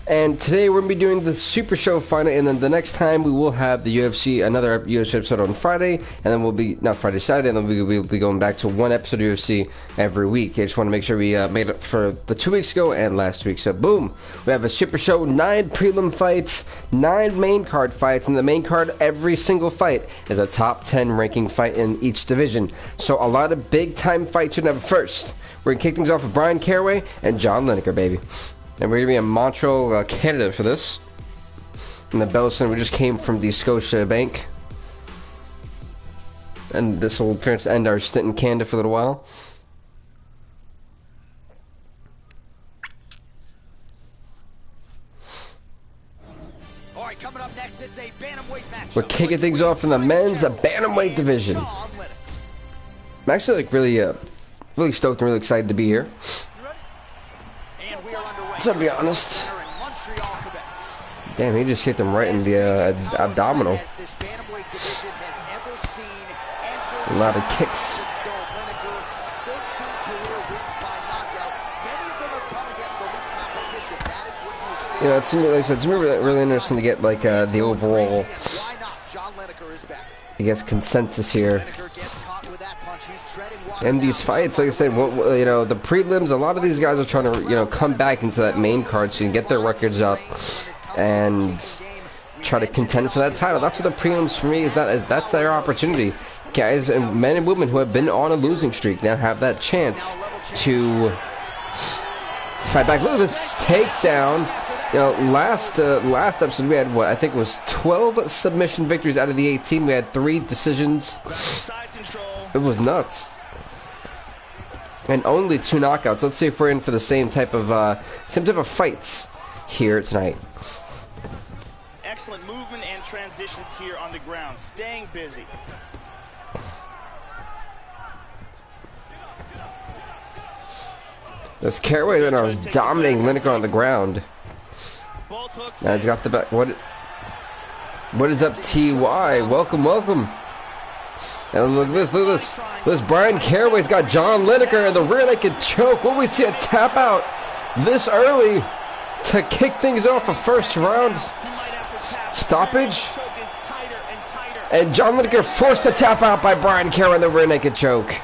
And today we're going to be doing the Super Show final, and then the next time we will have the UFC, another UFC episode on Friday, and then we'll be, not Friday, Saturday, and then we'll be going back to one episode of UFC every week. I just want to make sure we made it for the 2 weeks ago and last week. So boom, we have a Super Show, 9 prelim fights, 9 main card fights, and the main card, every single fight is a top 10 ranking fight in each division. So a lot of big time fights to never. First, we're going to kick things off with Bryan Caraway and John Lineker, baby. And we're going to be in Montreal, Canada for this. And the Bell Center, we just came from the Scotia Bank. And this will turn to end our stint in Canada for a little while. Alright, coming up next, it's a bantamweight match. We're kicking things off in the men's bantamweight division. I'm actually like really stoked and really excited to be here. To be honest. Damn, he just hit him right in the abdominal. A lot of kicks. You know, it's really interesting to get like the overall, I guess, consensus here. And these fights, like I said, you know, the prelims, a lot of these guys are trying to, you know, come back into that main card so you can get their records up and try to contend for that title. That's what the prelims for me is. That's their opportunity. Guys and men and women who have been on a losing streak now have that chance to fight back. Look at this takedown. You know, last episode we had, what I think was 12 submission victories out of the 18. We had 3 decisions. It was nuts. And only 2 knockouts. Let's see if we're in for the same type of fights here tonight. Excellent movement and transitions here on the ground, staying busy. This Caraway right now is dominating Lineker on the ground. Now he's got the back. What is up, TY? Welcome, welcome. And look at this, look at this. This Bryan Caraway's got John Lineker in the rear naked choke. Will we see a tap out this early to kick things off a first round stoppage? And John Lineker forced to tap out by Bryan Caraway in the rear naked choke.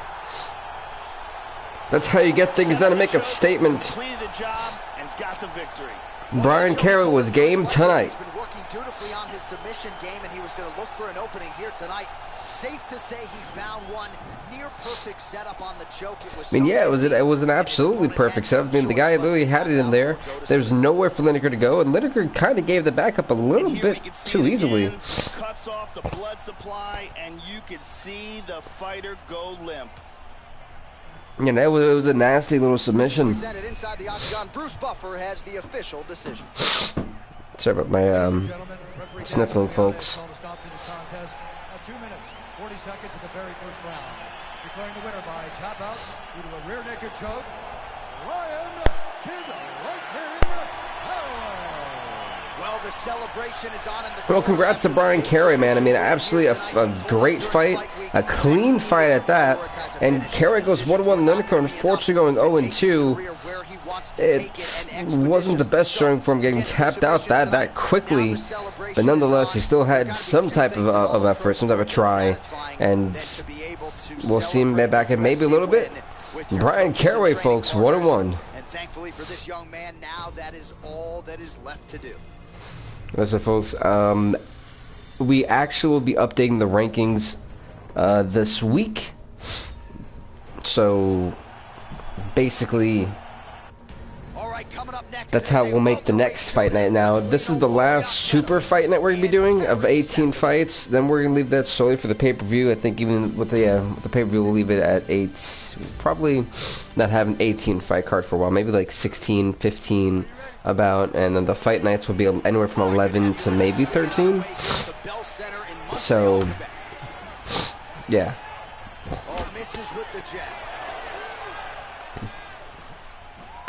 That's how you get things done and make a statement. Bryan Caraway was game tonight. He's been working dutifully on his submission game, and he was going to look for an opening here tonight. Safe to say he found one near perfect setup on the choke. I mean, yeah, it was an absolutely perfect setup. I mean, the guy literally had it in there. There's nowhere for Lineker to go, and Lineker kind of gave the backup a little bit too easily. Cuts off the blood supply, and you could see the fighter go limp. You know, it was a nasty little submission. Inside the octagon, Bruce Buffer has the official decision. Sorry about my sniffling, folks. 2 minutes, 40 seconds in the very first round. Declaring the winner by tap out due to a rear naked choke, Bryan Kid Lightning Caraway. Well, the celebration is on in the Well, congrats to Bryan Caraway, man. I mean, absolutely a great fight, a clean fight at that. And Caraway goes 1-1. Lineker, unfortunately, going 0-2. It wasn't the best showing for him, getting tapped out that quickly, but nonetheless, he still had some type of effort, some type of try, and we'll see him back in maybe a little bit. Bryan Caraway, folks, 1-1. And thankfully for this young man, now that is all that is left to do. Listen, folks, we actually will be updating the rankings this week, so basically that's how we'll make the next fight night. Now, this is the last super fight night we're going to be doing of 18 fights. Then we're going to leave that solely for the pay-per-view. I think even with the pay-per-view, we'll leave it at 8. Probably not have an 18 fight card for a while. Maybe like 16, 15 about. And then the fight nights will be anywhere from 11 to maybe 13. So, yeah.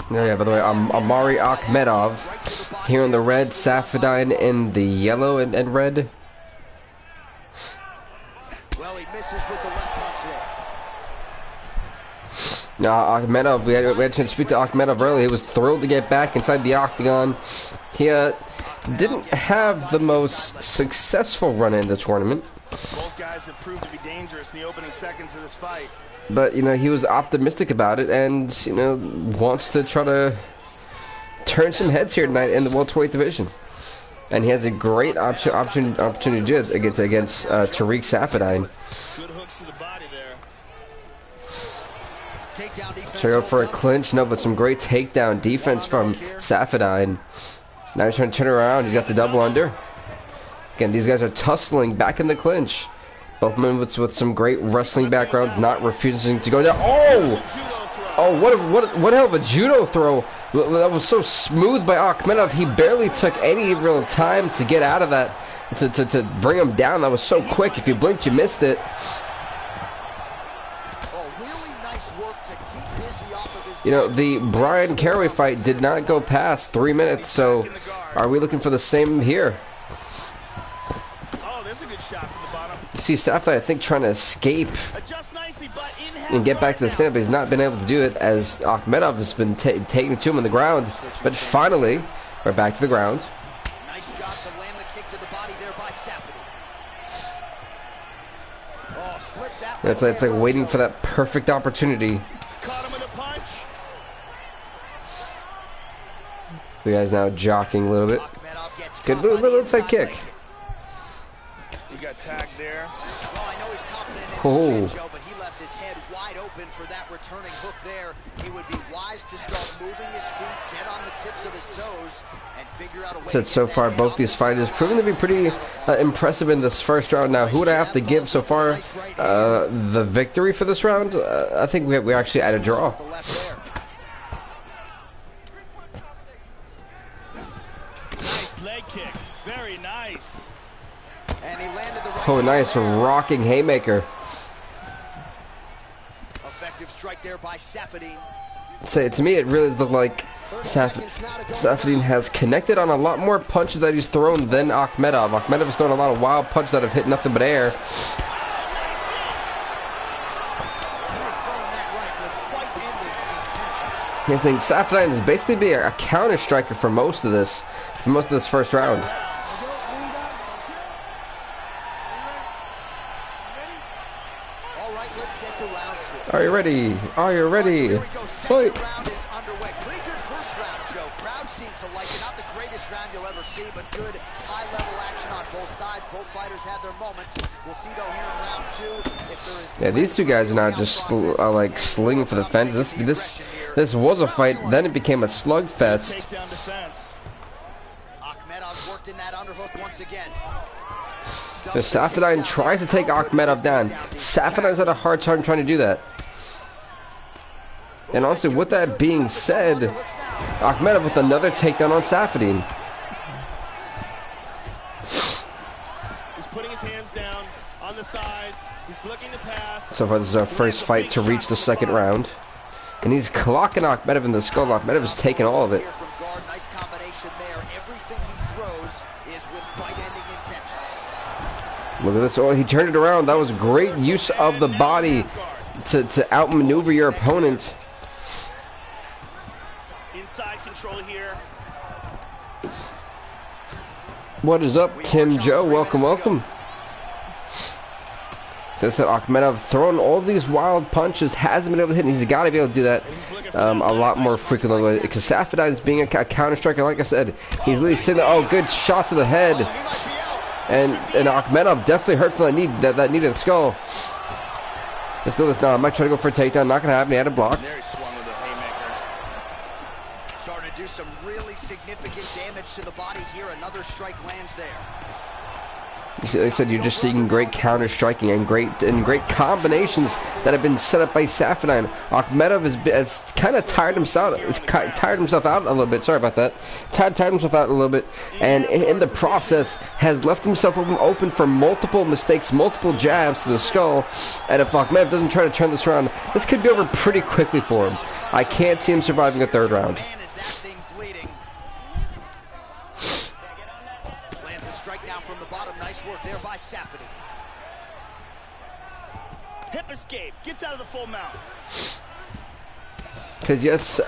Oh yeah, by the way, Amari Akhmedov here in the red, Safadine in the yellow and red. Well, he misses with the left punch Akhmedov, we had a chance to speak to Akhmedov earlier. He was thrilled to get back inside the octagon. He didn't have the most successful run in the tournament. Both guys have proved to be dangerous in the opening seconds of this fight. But, you know, he was optimistic about it and, you know, wants to try to turn some heads here tonight in the welterweight division. And he has a great opportunity to do it against Tariq Saffiedine. Good hooks to the body there. Trying to go for a clinch, no, but some great takedown defense from Saffiedine. Now he's trying to turn around. He's got the double under. Again, these guys are tussling back in the clinch. Both men with some great wrestling backgrounds, not refusing to go down. Oh, what hell of a judo throw! That was so smooth by Akhmedov. He barely took any real time to get out of that, to bring him down. That was so quick. If you blinked, you missed it. You know, the Brian Caraway fight did not go past 3 minutes, so are we looking for the same here? Oh, there's a good shot from the bottom. You see Saffiedine, I think, trying to escape and get back to the stand, but he's not been able to do it as Akhmedov has been taking it to him on the ground. But finally, we're back to the ground. Nice shot to land the kick to the body there by Saffiedine. Oh, slipped that one. It's like waiting for that perfect opportunity. Caught him with a punch. The guy's now jockeying a little bit. Good little inside kick. He got tagged there. Well, I know he's confident in his chin, Joe, but he left his head wide open for that returning hook there. He would be wise to start moving his feet, get on the tips of his toes, and figure out a way. So far, both these fighters proving to be pretty impressive in this first round. Now, who would I have to give so far the victory for this round? I think we actually had a draw. Nice leg kick. Very nice. And he landed the right. Oh, nice rocking haymaker. Effective strike there by Saffiedine. So to me, it really does look like Saffiedine has connected on a lot more punches that he's thrown than Akhmedov. Akhmedov has thrown a lot of wild punches that have hit nothing but air. I think Saffiedine is basically being a counter striker for most of this first round. All right, let's get to round 2. Are you ready? Are you ready? Fight! Round is underway. Pretty good first round, Joe. Crowd seemed to like it. Not the greatest round you'll ever see, but good high-level action on both sides. Both fighters had their moments. We'll see though here in round 2 if there is. Yeah, these two guys are now just like slinging for the fence. This was a fight, then it became a slugfest. Akhmedov worked in that underhook once again. Saffiedine tries to take Akhmedov down. Saffiedine's had a hard time trying to do that. And honestly, with that being said, Akhmedov with another takedown on Saffiedine. He's putting his hands down on the thighs. He's looking to pass. So far, this is our first fight to reach the second round. And he's clocking Akhmedov in the skull. Akhmedov is taking all of it. Nice combination there. Everything he throws is with fight-ending intentions. Look at this. Oh, he turned it around. That was great use of the body to outmaneuver your opponent. Inside control here. What is up, Tim Joe? Welcome, welcome. So I said, Akhmedov throwing all these wild punches, hasn't been able to hit, and he's got to be able to do that a lot more frequently. Because Saffiedine is being a counter striker, like I said, he's really sitting there. Oh, good shot to the head. And Akhmedov definitely hurt from that knee to the skull. But still, no, I might try to go for a takedown. Not going to happen. He had it blocked. Starting to do some really significant damage to the body here. Another strike lands there. Like I said, you're just seeing great counter striking and great combinations that have been set up by Saffiedine. Akhmedov has kind of tired himself out a little bit. Sorry about that. Tired himself out a little bit, and in the process has left himself open for multiple mistakes, multiple jabs to the skull. And if Akhmedov doesn't try to turn this around, this could be over pretty quickly for him. I can't see him surviving a third round. Saffiedine. Hip escape. Gets out of the full mount. Because yes,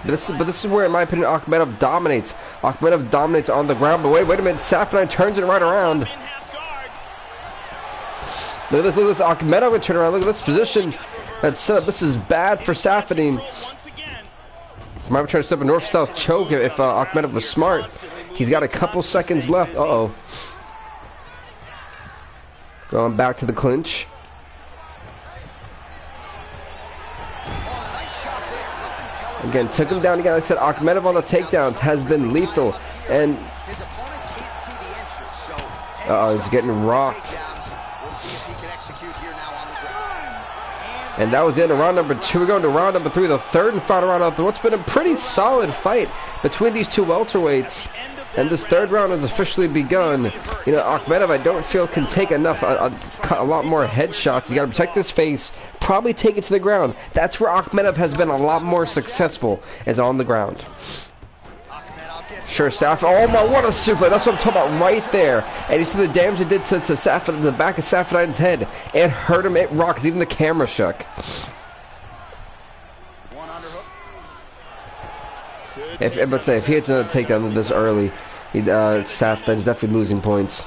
this is where, in my opinion, Akhmedov dominates. Akhmedov dominates on the ground. But wait a minute, Safin turns it right around. Look at this, Akhmedov would turn around. Look at this position that's set up. This is bad for Safin. Might try to set up a north-south choke if Akhmedov was smart. He's got a couple seconds left. Uh-oh. Going back to the clinch. Again, took him down again. Like I said, Akhmedov on the takedowns has been lethal. And he's getting rocked. And that was the end of round number 2. We're going to round number 3, the third and final round of what's been a pretty solid fight between these two welterweights. And this third round has officially begun. You know, Akhmedov, I don't feel, can take enough, a lot more headshots. You got to protect his face, probably take it to the ground. That's where Akhmedov has been a lot more successful, is on the ground. Sure, Safin. Oh my, what a super! That's what I'm talking about right there. And you see the damage it did to Safin, the back of Safin's head. It hurt him. It rocks. Even the camera shook. If he hits another takedown this early, Safin's definitely losing points.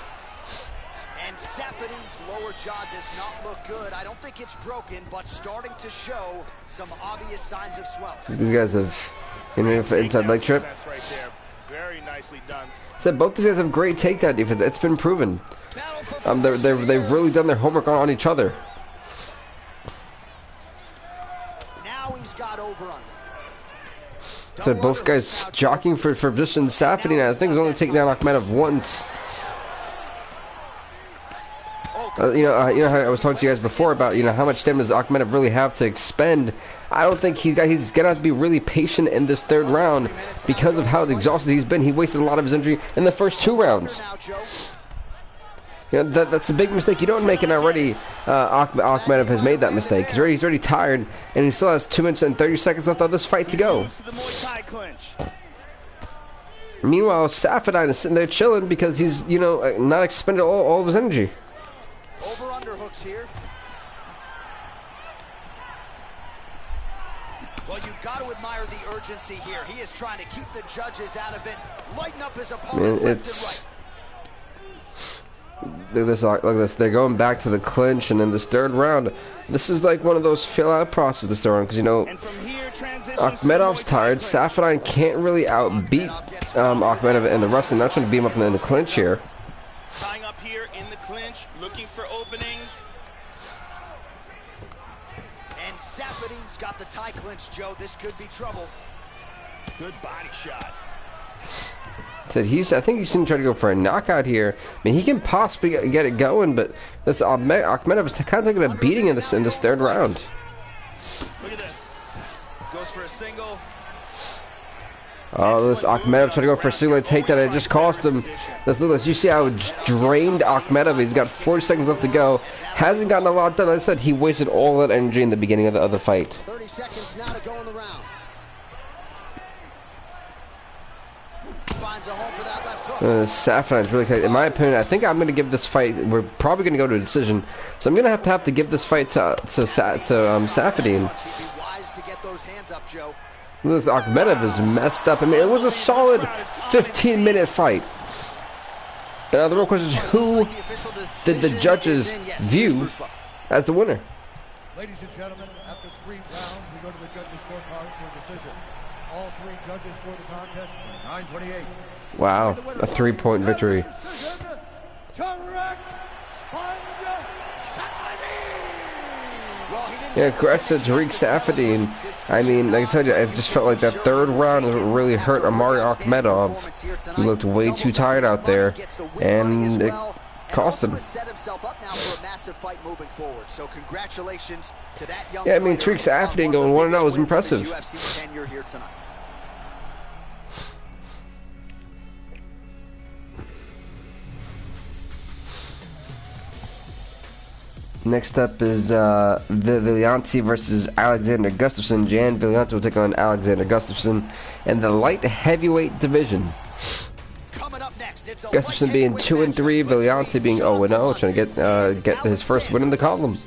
And Safin's lower jaw does not look good. I don't think it's broken, but starting to show some obvious signs of swelling. These guys have inside leg trip. That's right there. Very nicely done. Said both these guys have great takedown defense. It's been proven. They've really done their homework on each other. Now he's got over under. So both guys jockeying for position. Safin, I think, is only taking down Akhmedov once. You know how I was talking to you guys before about how much stamina does Akhmedov really have to expend. I don't think he's gonna have to be really patient in this third round because of how exhausted he's been. He wasted a lot of his energy in the first 2 rounds. You know, that's a big mistake you don't make, and already Akhmedov has made that mistake. He's already tired, and he still has 2 minutes and 30 seconds left on this fight to go. Meanwhile, Safin is sitting there chilling because he's not expended all of his energy. Over underhooks here. Well, you've got to admire the urgency here. He is trying to keep the judges out of it, lighten up his opponent left and right. Look at this. They're going back to the clinch, and in this third round, this is like one of those fill-out processes this round, because Akhmedov's tired. Safin can't really outbeat Akhmedov in the wrestling. Not trying to beat him up in the clinch here. Tying up here in the clinch, looking for openings. And Safin's got the tie clinch, Joe. This could be trouble. Good body shot. Said I think he's going to try to go for a knockout here. I mean, he can possibly get it going, but this Akhmedov is kind of taking a beating in this third round. Look at this. Goes for a single. Oh, this Akhmedov trying to go for a single takedown. It just cost him. Let's you see how drained Akhmedov. He's got 40 seconds left to go. Hasn't gotten a lot done. Like I said, he wasted all that energy in the beginning of the other fight. 30 seconds now to go in the round. Finds a home for that left hook. Safin is really, in my opinion, I think I'm going to give this fight. We're probably going to go to a decision, so I'm going to have to give this fight to Safin. Wise to get those hands up, Joe. This Akhmedov is messed up. I mean, it was a solid 15-minute fight. Now the real question is, who did the judges view as the winner? Ladies and gentlemen, after 3 rounds, we go to the judges' scorecard for a decision. All 3 judges scored the contest 9-28. Wow, a 3-point victory. Yeah, congrats to Tariq Safin. I mean, like I told you, it just felt like that third round really hurt Amari Akhmedov. He looked way too tired out there, and it cost him. Yeah, I mean, Tariq Safin going 1-0 was impressive. Next up is Vilianti versus Alexander Gustafsson. Jan Vilianti will take on Alexander Gustafsson in the light heavyweight division. Gustafsson being 2-3, Vilianti being 0-0, trying to get his first win in the column.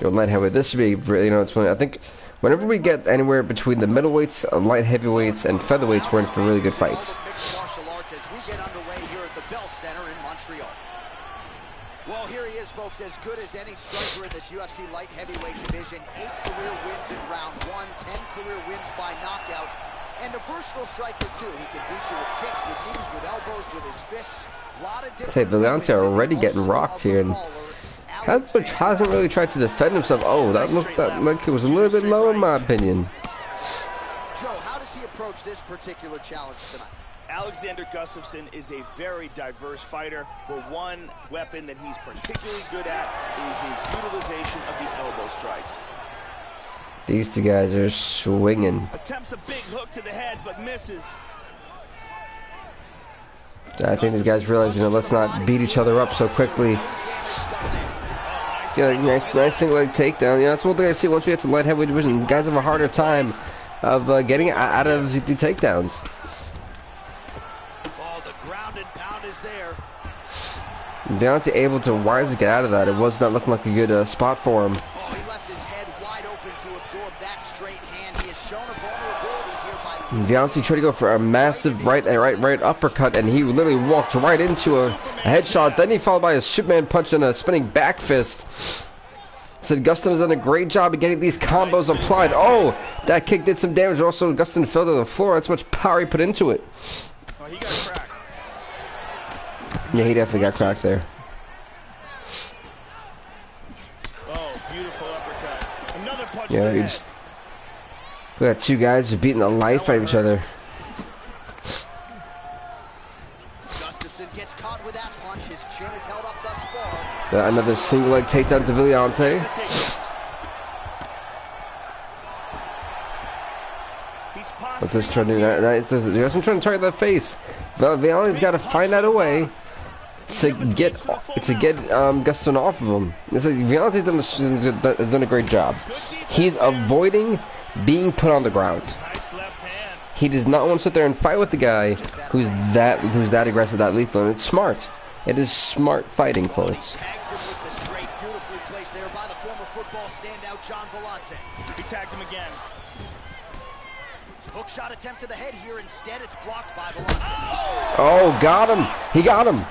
Yo, light heavyweight. This should be, you know, it's funny. I think whenever we get anywhere between the middleweights, light heavyweights, and featherweights, we're in for really good fights. Well, here he is, folks, as good as any striker in this UFC light heavyweight division. 8 career wins in round 1, 10 career wins by knockout, and a versatile striker, too. He can beat you with kicks, with knees, with elbows, with his fists. A lot of different... Say, Valiante already getting rocked here, and hasn't really tried to defend himself. Oh, that looked like it was a little bit low, in my opinion. Joe, how does he approach this particular challenge tonight? Alexander Gustafsson is a very diverse fighter, but one weapon that he's particularly good at is his utilization of the elbow strikes. These two guys are swinging. Attempts a big hook to the head, but misses. I think these guys realize, you know, let's not beat each other up so quickly. Yeah, nice single leg takedown. Yeah, that's one thing I see once we get to light heavyweight division. Guys have a harder time of getting out of the takedowns. Deontay able to wisely get out of that. It was not looking like a good spot for him. Oh, he left his head wide open to absorb that straight hand. He has shown a vulnerability here by... Deontay tried to go for a massive right uppercut, and he literally walked right into a headshot. Then he followed by a Superman punch and a spinning back fist. Said Gustin has done a great job of getting these combos applied. Oh, that kick did some damage. Also, Gustin fell to the floor. That's how much power he put into it. Oh, he got cracked. Yeah, he definitely got cracked there. Oh, beautiful uppercut. Another punch. Yeah, he just... We got two guys just beating the life out of each other. Gustafsson gets caught with that punch. His chin is held up thus far. Another single leg takedown to Valiante. Let's just try to do that. I'm trying to target that face. Valiante's got to find out a way to get Gustafsson off of him. Valiante's has done a great job. He's avoiding being put on the ground. He does not want to sit there and fight with the guy who's that aggressive, that lethal, and it's smart. It is smart fighting, folks. Beautifully placed there by the former football standout John Valiante. He tagged him again. Hook shot attempt to the head here. Instead, it's blocked by Valiante. Oh, got him. He got him.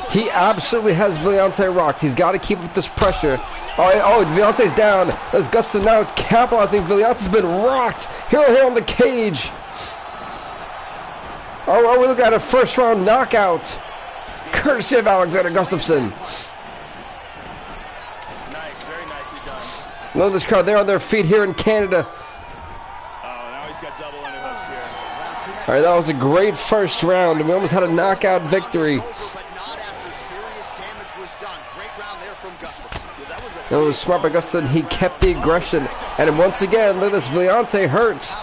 He absolutely has Valiante rocked. He's got to keep up this pressure. Oh, Valiante's down. As Gustafsson now capitalizing. Valiante's been rocked. Here on the cage. Oh, we look at a first round knockout. Courtesy of Alexander Gustafsson. Nice, very nicely done. Look at this crowd. They're on their feet here in Canada. All right, that was a great first round, and we almost had a knockout victory. It was smart by Gustafsson. He kept the aggression, and once again, look at this, Valiante hurts.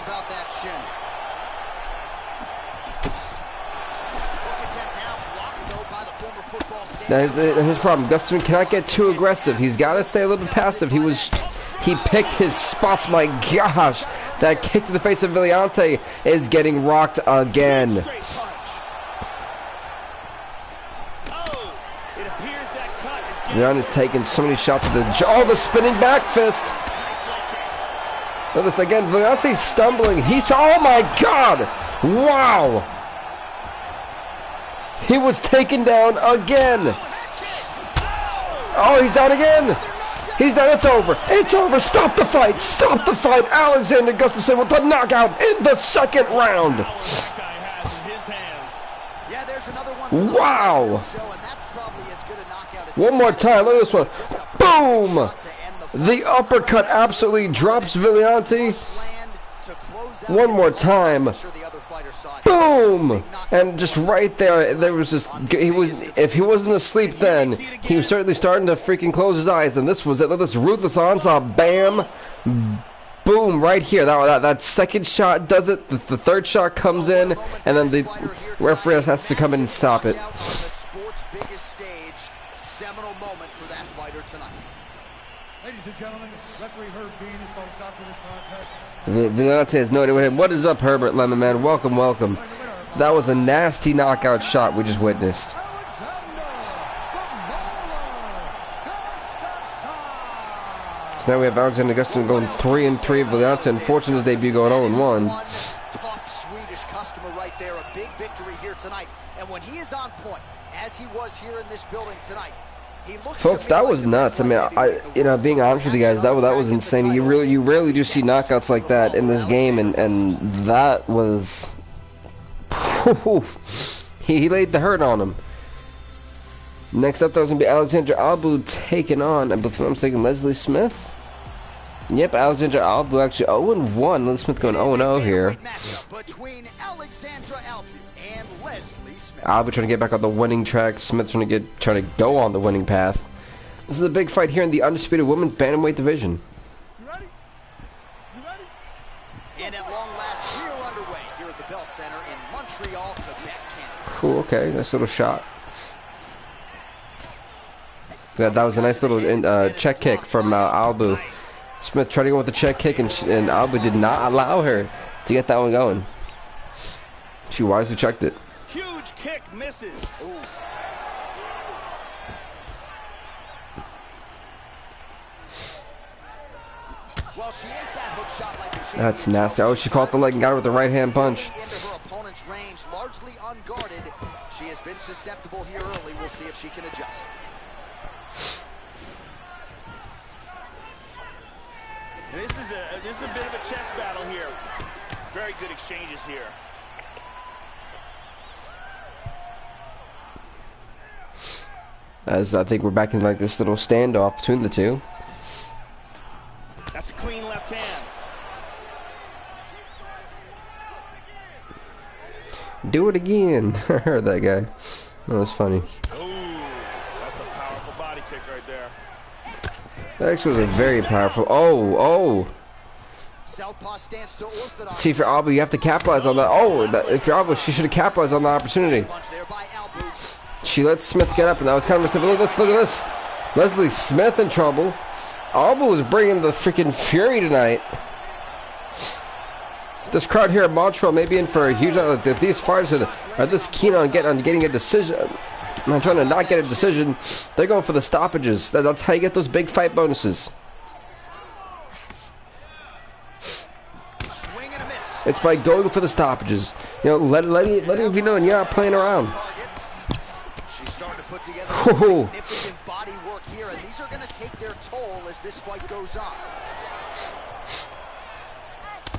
Now, his problem, Gustafsson cannot get too aggressive. He's got to stay a little bit passive. He picked his spots. My gosh, that kick to the face of Valiante is getting rocked again. Valiante's taking so many shots at the jaw. Oh, the spinning back fist. Look at this again. Valiante's stumbling. Oh my God! Wow! He was taken down again. Oh, he's down again. He's down. It's over. It's over. Stop the fight. Stop the fight. Alexander Gustafsson with the knockout in the second round. Wow. One more time. Look at this one. Boom. The uppercut absolutely drops Valiante. One more time. Boom! And just right there was just if he wasn't asleep then, he was certainly starting to freaking close his eyes. And this was it. Look at this ruthless onslaught. Bam! Boom! Right here. That second shot does it. The third shot comes in, and then the referee has to come in and stop it. Ladies and gentlemen, referee Herb Dean is going to stop to this contest. Valiante has no idea what hit. What is up, Herbert Lemon Man? Welcome, welcome. That was a nasty knockout shot we just witnessed. So now we have Alexander Gustafsson going 3-3. Valiante, unfortunately, his debut going 0-1. Tough Swedish customer right there. A big victory here tonight. And when he is on point, as he was here in this building tonight, folks, that was nuts. I mean, you know, being honest with you guys, that was insane. You rarely do see knockouts like that in this game, and that was, he laid the hurt on him. Next up, that was gonna be Alexander Albu taking on, I believe I'm mistaken, Leslie Smith. Yep, Alexander Albu actually 0-1. Leslie Smith going 0-0 here. Between Alexandra Albu and Leslie Smith. Albu trying to get back on the winning track. Smith trying to go on the winning path. This is a big fight here in the undisputed women's bantamweight division. You ready? You ready? And at long last, we are underway here at the Bell Center in Montreal, Quebec, Canada. Cool. Okay, nice little shot. Yeah, that was a nice little check kick from Albu. Smith tried to go with the check kick, and Albu did not allow her to get that one going. She wisely checked it. Huge kick misses. Ooh. Well, she ate that hook shot like a That's nasty. Oh, she caught the leg and got her with the right hand punch. Into her opponent's range, largely unguarded. She has been susceptible here early. We'll see if she can adjust. This is a bit of a chess battle here. Very good exchanges here. As I think we're back in like this little standoff between the two. That's a clean left hand. Do it again. I heard that guy. That was funny. Ooh, that's a powerful body kick right there. That actually was a very powerful. Oh. Southpaw stance to orthodox. See, if you're Albu, you have to capitalize on that. Oh, if you're Albu, she should have capitalized on the opportunity. Punch there by Albu. She let Smith get up, and that was kind of a simple. Look at this. Leslie Smith in trouble. Albu was bringing the freaking fury tonight. This crowd here in Montreal may be in for a huge. If these fighters are this keen on getting a decision, I'm trying to not get a decision, they're going for the stoppages. That's how you get those big fight bonuses. Swing and a miss. It's by going for the stoppages. You know, let it be known you're not playing around. She's starting to put together Whoa. significant body work here, and these are going to take their toll as this fight goes on.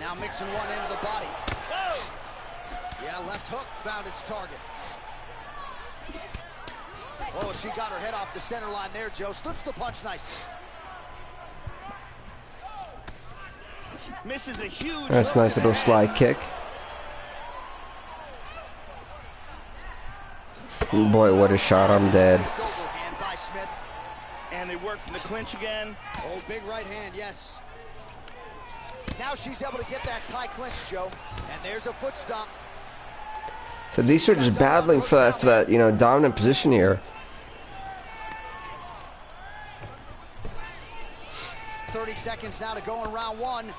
Now mixing one into the body. Whoa! Yeah, left hook found its target. Oh, she got her head off the center line there, Joe. Slips the punch nicely. Misses a huge. That's a nice little slide kick. Boy, what a shot. I'm dead. Overhand by Smith. And they work from the clinch again. Oh, big right hand, yes. Now she's able to get that tie clinch, Joe. And there's a foot stomp. So these are just battling for that, you know, dominant position here. 30 seconds now to go in round one.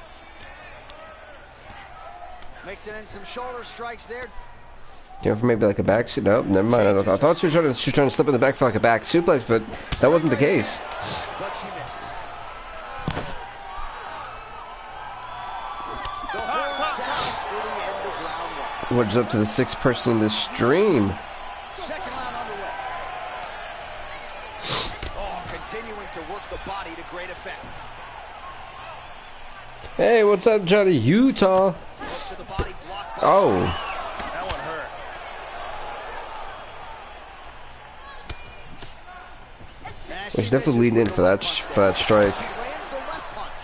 Mixing in some shoulder strikes there. You know, for maybe like a back. Nope, never mind. I thought she was trying to slip in the back for like a back suplex, but that wasn't the case. But she misses. The horn sounds for the end of round one. What's up to the sixth person in the stream? Second round underway. Oh, continuing to work the body to great effect. Hey, what's up, Johnny? Utah. Hook to the body, blocked by Oh. That one hurt. She's definitely leading in for that strike. She lands the left punch.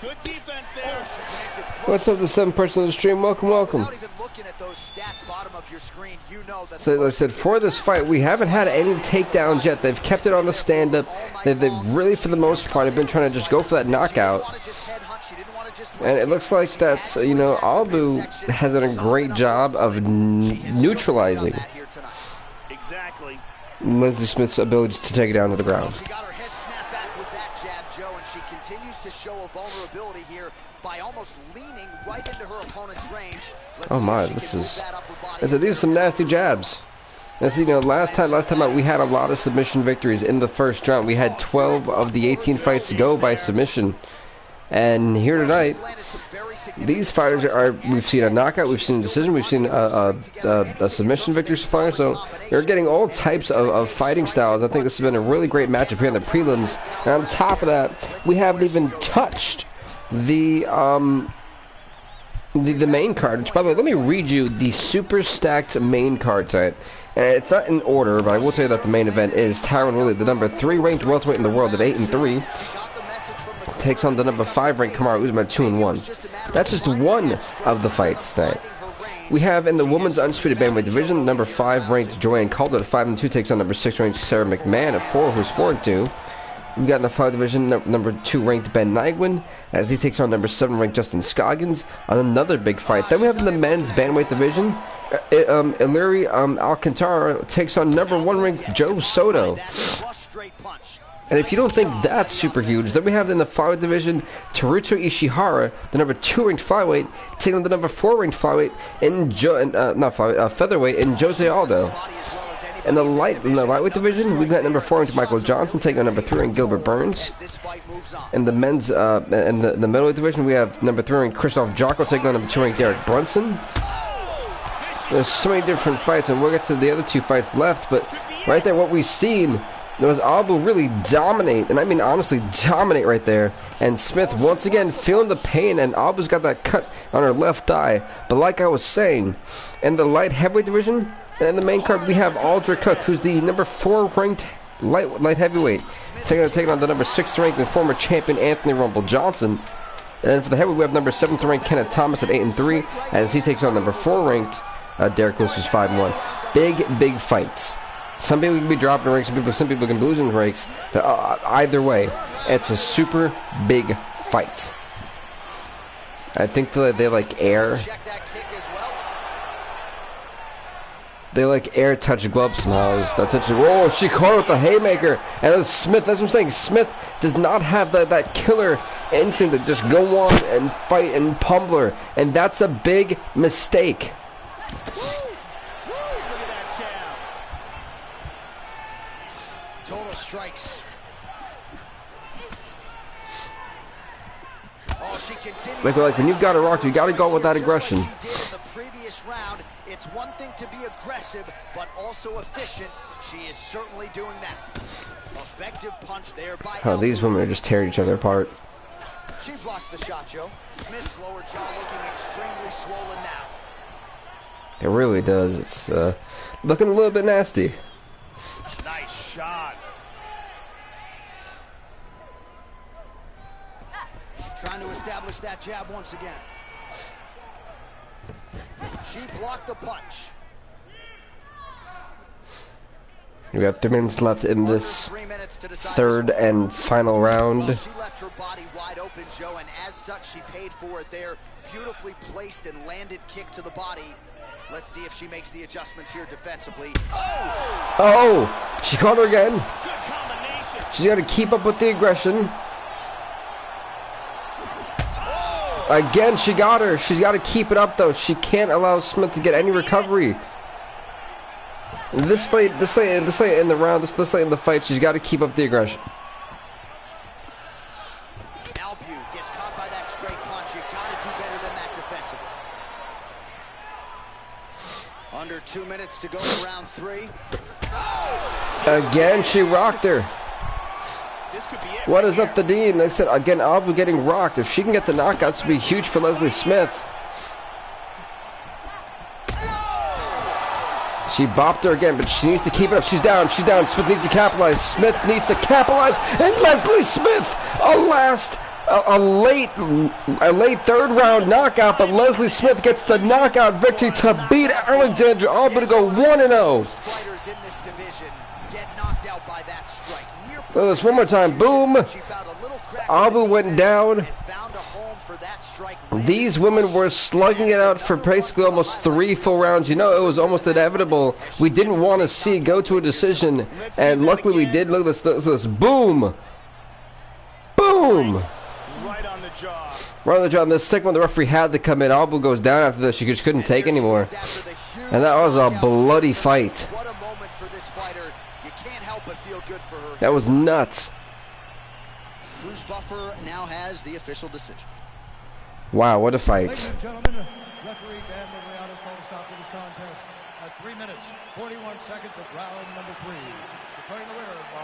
Good defense there. She connected What's up to the seventh person in the stream? Welcome. Without even looking at those stats bottom of your screen, you know that. So, like I said, for this fight, we haven't had any takedowns yet. They've kept it on the stand-up. They've really, for the most part, have been trying to just go for that knockout. And it looks like that, you know, Albu has done a great job of neutralizing Exactly. Leslie Smith's ability to take it down to the ground. She got her head snapped back with that jab, Joe, and she continues to show a vulnerability here by almost leaning right into her opponent's range. Oh my, this is... These are some nasty jabs. And so, you know, last time out, we had a lot of submission victories in the first round. We had 12 of the 18 fights go by submission. And here tonight, these fighters we've seen a knockout, we've seen a decision, we've seen a submission victory so far. So they're getting all types of fighting styles. I think this has been a really great matchup here in the prelims. And on top of that, we haven't even touched the main card. Which, by the way, let me read you the super stacked main card tonight. And it's not in order, but I will tell you that the main event is Tyron Woodley, the number 3 ranked welterweight in the world at 8-3. Takes on the number 5 ranked Kamaru Usman at 2-1. That's just one of the fights tonight. We have in the women's undisputed bantamweight division, number 5 ranked Joanne Calder at 5-2 takes on number 6 ranked Sarah McMahon at 4, who's 4-2. We've got in the 5 division, number 2 ranked Ben Nigwin as he takes on number 7 ranked Justin Scoggins on another big fight. Then we have in the men's bantamweight division, Iliri Alcantara takes on number 1 ranked Joe Soto. And if you don't think that's super huge, then we have in the flyweight division Teruto Ishihara, the number 2 ranked flyweight, taking on the number 4 ranked flyweight in featherweight in Jose Aldo. In the lightweight division, we've got number 4 ranked Michael Johnson taking on number 3 ranked Gilbert Burns. In the men's in the middleweight division, we have number 3 ranked Christoph Jocko taking on number 2 ranked Derek Brunson. There's so many different fights, and we'll get to the other 2 fights left. But right there, what we've seen was Abu really dominate, and I mean honestly dominate right there. And Smith once again feeling the pain, and Abu's got that cut on her left thigh. But like I was saying, in the light heavyweight division, in the main card, we have Aldrich Cook, who's the number 4 ranked light heavyweight, taking on the number 6 ranked and former champion Anthony Rumble Johnson. And then for the heavyweight, we have number 7th ranked Kenneth Thomas at 8-3 as he takes on number 4 ranked Derek Lewis, who's 5-1. Big fights. Some people can be dropping ranks, some people can be losing ranks. But either way, it's a super big fight. I think that they like air. They like air touch gloves somehow. That's interesting. Whoa, she caught with the haymaker. And then Smith, that's what I'm saying. Smith does not have that killer instinct to just go on and fight and pummel her. And that's a big mistake. Strikes. Like when you've got a rock, you got to go with that aggression. The previous round, it's one thing to be aggressive, but also efficient. She is certainly doing that. Effective punch there by. Oh, these women are just tearing each other apart. She blocks the shot, Joe. Smith's lower jaw looking extremely swollen now. It really does. It's looking a little bit nasty. Nice shot. Trying to establish that jab once again. She blocked the punch. We got 3 minutes left in this 3rd and final round. Well, she left her body wide open, Joe, and as such, she paid for it there. Beautifully placed and landed kick to the body. Let's see if she makes the adjustments here defensively. Oh! She caught her again. Good combination. She's got to keep up with the aggression. Again, she got her. She's got to keep it up, though. She can't allow Smith to get any recovery. This late in the round, this late in the fight, she's got to keep up the aggression. Albu gets caught by that straight punch. You got to do better than that defensively. Under 2 minutes to go in round 3. Again, she rocked her. This could be it. What is up, the Dean? Like I said, again, Albu getting rocked. If she can get the knockouts, it would be huge for Leslie Smith. She bopped her again, but she needs to keep it up. She's down. She's down. Smith needs to capitalize. Smith needs to capitalize. And Leslie Smith, a late 3rd round knockout, but Leslie Smith gets the knockout victory to beat Alexandra Albu to go 1-0. Fighters in this division get knocked out by that strike. Well, this one more time. Boom. Albu went down. These women were slugging it out for basically almost 3 full rounds. You know, it was almost inevitable. We didn't want to see it go to a decision, and luckily we did. Look at this. Boom. Boom. Right on the jaw. Right on the jaw. And the second one, the referee had to come in. Albu goes down after this. She just couldn't take anymore. And that was a bloody fight. What a moment That was nuts. Bruce Buffer now has the official decision. Wow, what a fight. Ladies and gentlemen, referee Dan Moriarty has called a stop to this contest at 3 minutes, 41 seconds of round number 3. Declaring the winner by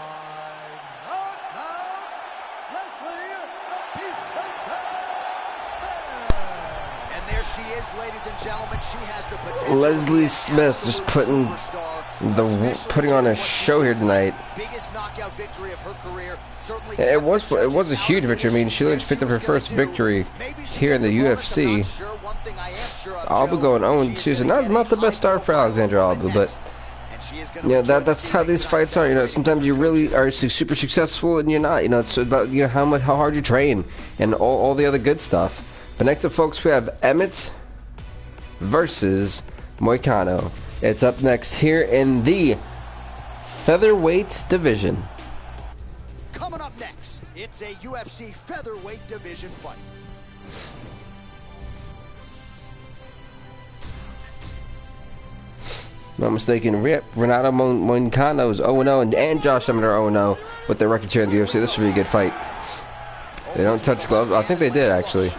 knockout, Leslie and there she is, ladies and gentlemen. She has the potential. Leslie Smith just putting on a show here tonight. Biggest knockout victory of her career. Certainly it was a huge victory. I mean, she literally picked up her first victory here in the UFC. Alba going 0-2, so not the best start for Alexandra Alba, but you know that's how these fights are. You know, sometimes you really are super successful and you're not. You know, it's about how hard you train and all the other good stuff. But next up, folks, we have Emmett versus Moicano. It's up next here in the featherweight division. Coming up next, it's a UFC featherweight division fight. Not mistaken, Renato Moicano is 0-0, and Josh Emmett are 0-0 with their records here in the UFC. This should be a good fight. They don't touch gloves. I think they did, actually.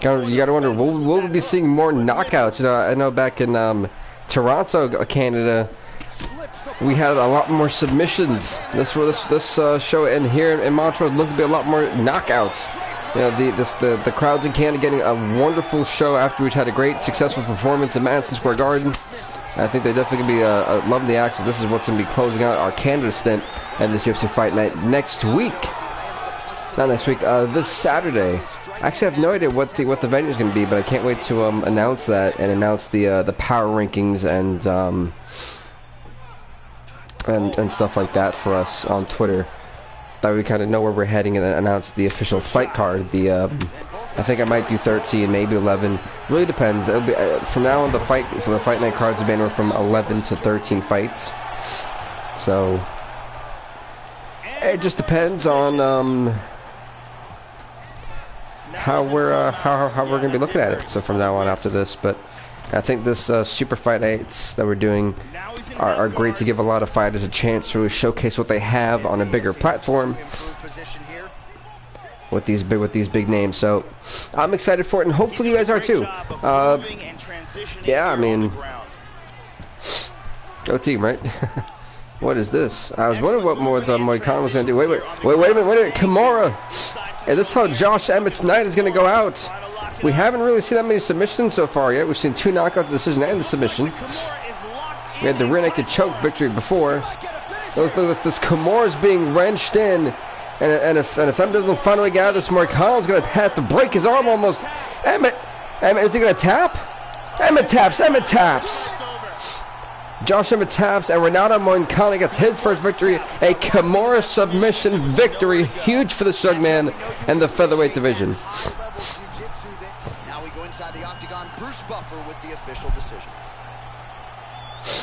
You gotta wonder, will we be seeing more knockouts? You know, I know back in Toronto, Canada, we had a lot more submissions. This show and here in Montreal looked to be a lot more knockouts. You know, the crowds in Canada getting a wonderful show after we had a great, successful performance in Madison Square Garden. I think they're definitely gonna be loving the action. This is what's gonna be closing out our Canada stint and this UFC Fight Night next week. Not next week. This Saturday. Actually, I have no idea what the venue is going to be, but I can't wait to announce that and announce the power rankings and stuff like that for us on Twitter. That we kind of know where we're heading and then announce the official fight card. I think I might do 13, maybe 11. Really depends. It'll be from now on the fight night cards will be anywhere from 11 to 13 fights. So it just depends on how we're gonna be looking at it. So from now on after this, but I think this super fight nights that we're doing are great to give a lot of fighters a chance to really showcase what they have on a bigger platform with these big names. So I'm excited for it, and hopefully you guys are too. Yeah, I mean, go team, right? What is this? I was wondering what more Moicano was gonna do. Wait a minute, Kimura. And this is how Josh Emmett's night is going to go out. We haven't really seen that many submissions so far yet. We've seen 2 knockout decision and the submission. We had the rear naked choke victory before. This Kimura's being wrenched in. And if Emmett doesn't finally get out of this, Moicano's going to have to break his arm almost. Emmett, is he going to tap? Emmett taps. Josh Emmett taps, and Renato Moicano gets his first victory, a Kimura submission victory, huge for the Shug Man and the featherweight division. Now we go inside the octagon. Bruce Buffer with the official decision.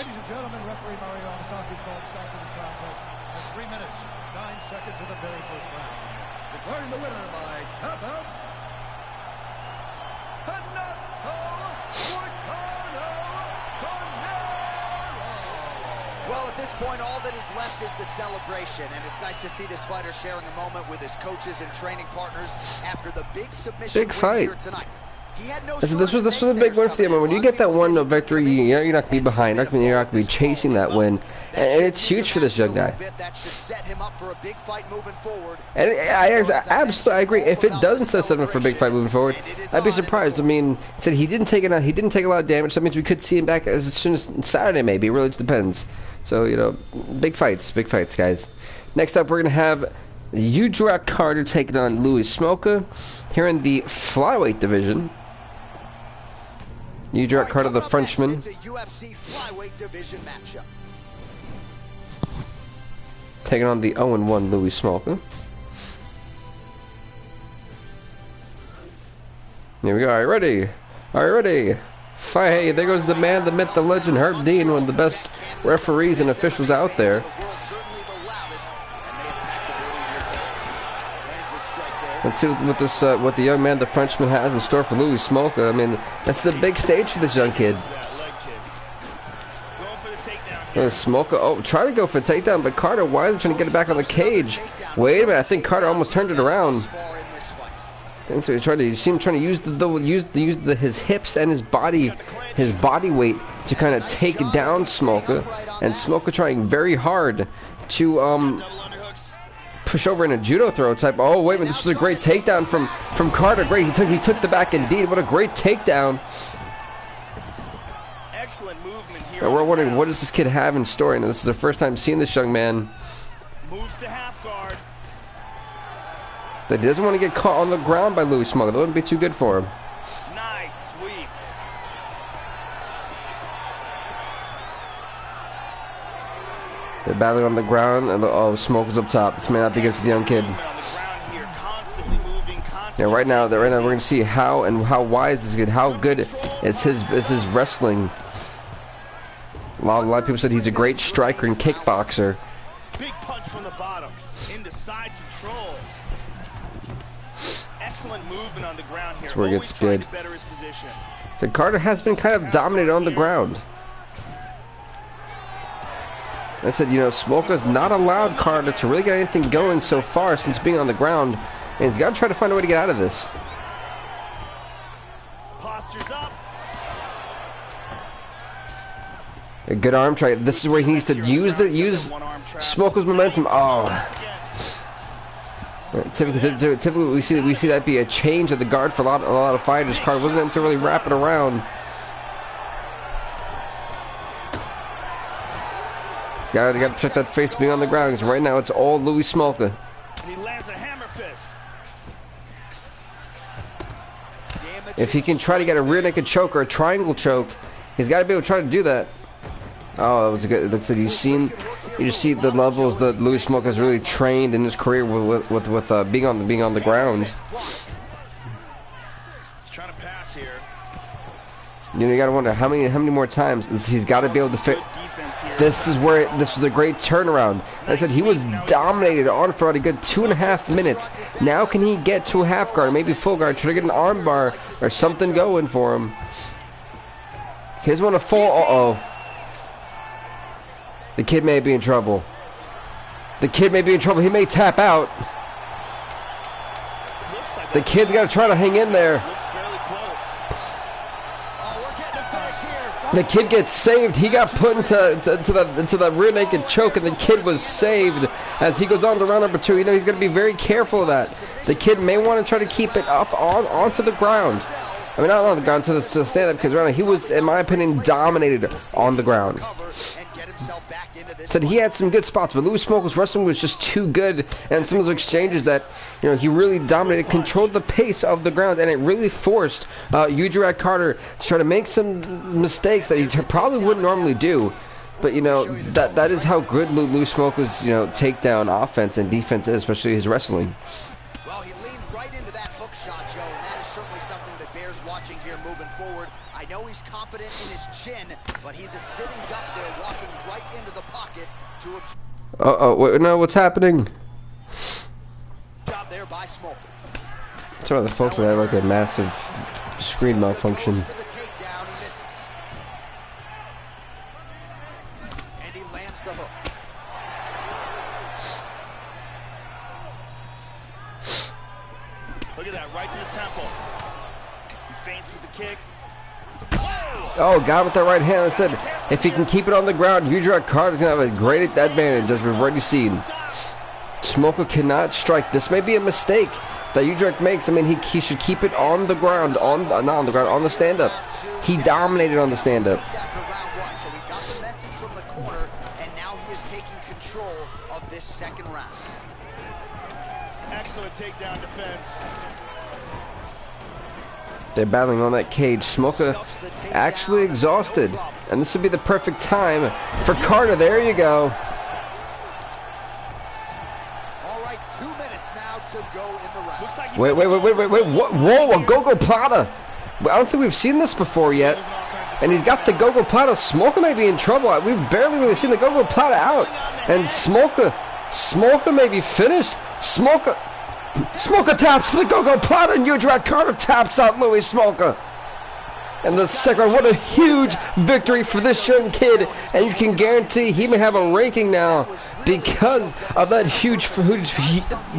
Ladies and gentlemen, referee Mario Amasaki has called a stop to this contest at 3 minutes, 9 seconds of the very first round. Declaring the winner by tap out, Well, at this point, all that is left is the celebration, and it's nice to see this fighter sharing a moment with his coaches and training partners after the big submission win here tonight. He had no this was a big win for him. When you get that 1-0 victory, you know you're not going to be behind. You're not going to be chasing that win, and it's huge for this young guy. And I agree. If it doesn't set him up for a big fight moving forward, I'd be surprised. I mean, said he didn't take a lot of damage. That means we could see him back as soon as Saturday, maybe. It really just depends. So you know, big fights, guys. Next up, we're going to have Udrak Carter taking on Louis Smolka here in the flyweight division. Udrak Carter, the Frenchman. UFC flyweight division matchup. Taking on the 0-1 Louis Smolka. Here we go. Are you ready? Are you ready? Hey, there goes the man, the myth, the legend, Herb Dean, one of the best referees and officials out there. Let's see what the young man, the Frenchman, has in store for Louis Smolka. I mean, that's the big stage for this young kid. Smoker, oh, try to go for a takedown, but Carter Wise trying to get it back on the cage. Wait a minute, I think Carter almost turned it around. And so he's trying to, you see him trying to use his hips and his body weight to kind of take down Smoker, and Smoker trying very hard to push over in a judo throw type. Oh wait a minute, this was a great takedown from Carter. Great, he took the back indeed. What a great takedown. Excellent movement here. We're wondering, what does this kid have in store? And this is the first time seeing this young man. Moves to half guard. That he doesn't want to get caught on the ground by Louis Smoker. That wouldn't be too good for him. Nice sweep. They're battling on the ground, and oh, Smoker's up top. This may not be good for the young kid. Yeah, right now we're going to see how wise is good, how good is his wrestling. A lot of people said he's a great striker and kickboxer. Big punch from the bottom into side control. Excellent movement on the ground here. That's where it gets good. Better his position. So Carter has been kind of dominated on the ground. I said, you know, Smoker's not allowed Carter to really get anything going so far since being on the ground, and he's got to try to find a way to get out of this. Postures up. A good arm try. This is where he needs to use Smoker's momentum. Oh. Typically we see that be a change of the guard for a lot of fighters. Carter wasn't able to really wrap it around. Got to check that face being on the ground, because right now it's all Louis Smoker. He lands a hammer fist. If he can try to get a rear naked choke or a triangle choke, he's got to be able to try to do that. Oh, that was good. It looks like you just see the levels that Louis Smoker has really trained in his career with being on the ground. He's trying to pass here. You know, you got to wonder how many more times he's got to be able to fit. This was a great turnaround. Like I said, he was dominated on for a good 2.5 minutes. Now can he get to a half guard, maybe full guard, try to get an arm bar or something going for him? He doesn't want to fall. Uh-oh. The kid may be in trouble. The kid may be in trouble. He may tap out. The kid's got to try to hang in there. The kid gets saved. He got put into the rear naked choke, and the kid was saved as he goes on to round number 2. You know, he's going to be very careful of that. The kid may want to try to keep it up onto the ground. I mean, not on the ground, to the stand-up, because right now he was, in my opinion, dominated on the ground. Said he had some good spots, but Louis Smoker's wrestling was just too good, and some of those exchanges that, you know, he really dominated, controlled the pace of the ground, and it really forced Ujirad Carter to try to make some mistakes that he probably wouldn't normally do. But, you know, that is how good Louis Smoker's, you know, takedown offense and defense is, especially his wrestling. Well, he leaned right into that hook shot, Joe, and that is certainly something that bears watching here moving forward. I know he's confident in his chin, but he's a sitting duck there, walking right into the pocket to... Wait, no, what's happening? Job there by Smoker. Sorry, the folks that had like a massive screen malfunction. For the takedown, he misses. And he lands the hook. Look at that, right to the temple. He feints with the kick. Oh, got him with that right hand. I said, if he can keep it on the ground, Ujirad Carter's going to have a great advantage, as we've already seen. Smoker cannot strike. This may be a mistake that Ujirad makes. I mean, he should keep it on the ground, on the stand-up. He dominated on the stand-up. After round 1, so he got the message from the corner, and now he is taking control of this second round. Excellent takedown defense. They're battling on that cage. Smoker actually exhausted, and this would be the perfect time for Carter. There you go. All right, 2 minutes now to go in the round. Looks like Wait, what? Whoa, a go-go plata. I don't think we've seen this before yet. And he's got the go-go plata. Smoker may be in trouble. We've barely really seen the go-go plata out. And Smoker may be finished. Smoker taps to the go-go plata, and Ujirad Carter taps out Louis Smoker. And the second round, what a huge victory for this young kid. And you can guarantee he may have a ranking now because of that huge,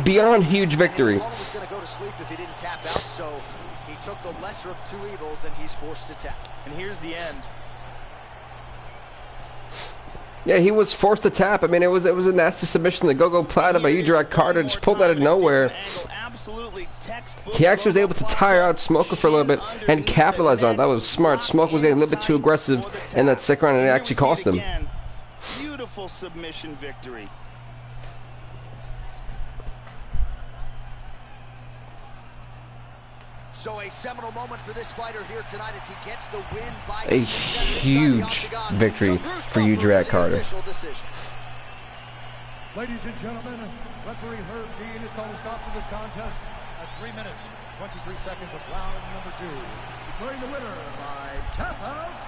beyond huge victory. Was going to go to sleep if he didn't tap out, so he took the lesser of two evils and he's forced to tap. And here's the end. Yeah, he was forced to tap. I mean, it was a nasty submission. The go-go platter by Udrak Carter just pulled out of nowhere. He actually was able to tire out Smoker for a little bit and capitalize on it. That was smart. Smoker was getting a little bit too aggressive in that second round, and it actually cost him. Beautiful submission victory. So a seminal moment for this fighter here tonight as he gets the win by a huge victory for Udrak Carter. Ladies and gentlemen, referee Herb Dean has called a stop to this contest at 3 minutes, 23 seconds of round number 2. Declaring the winner by tap out,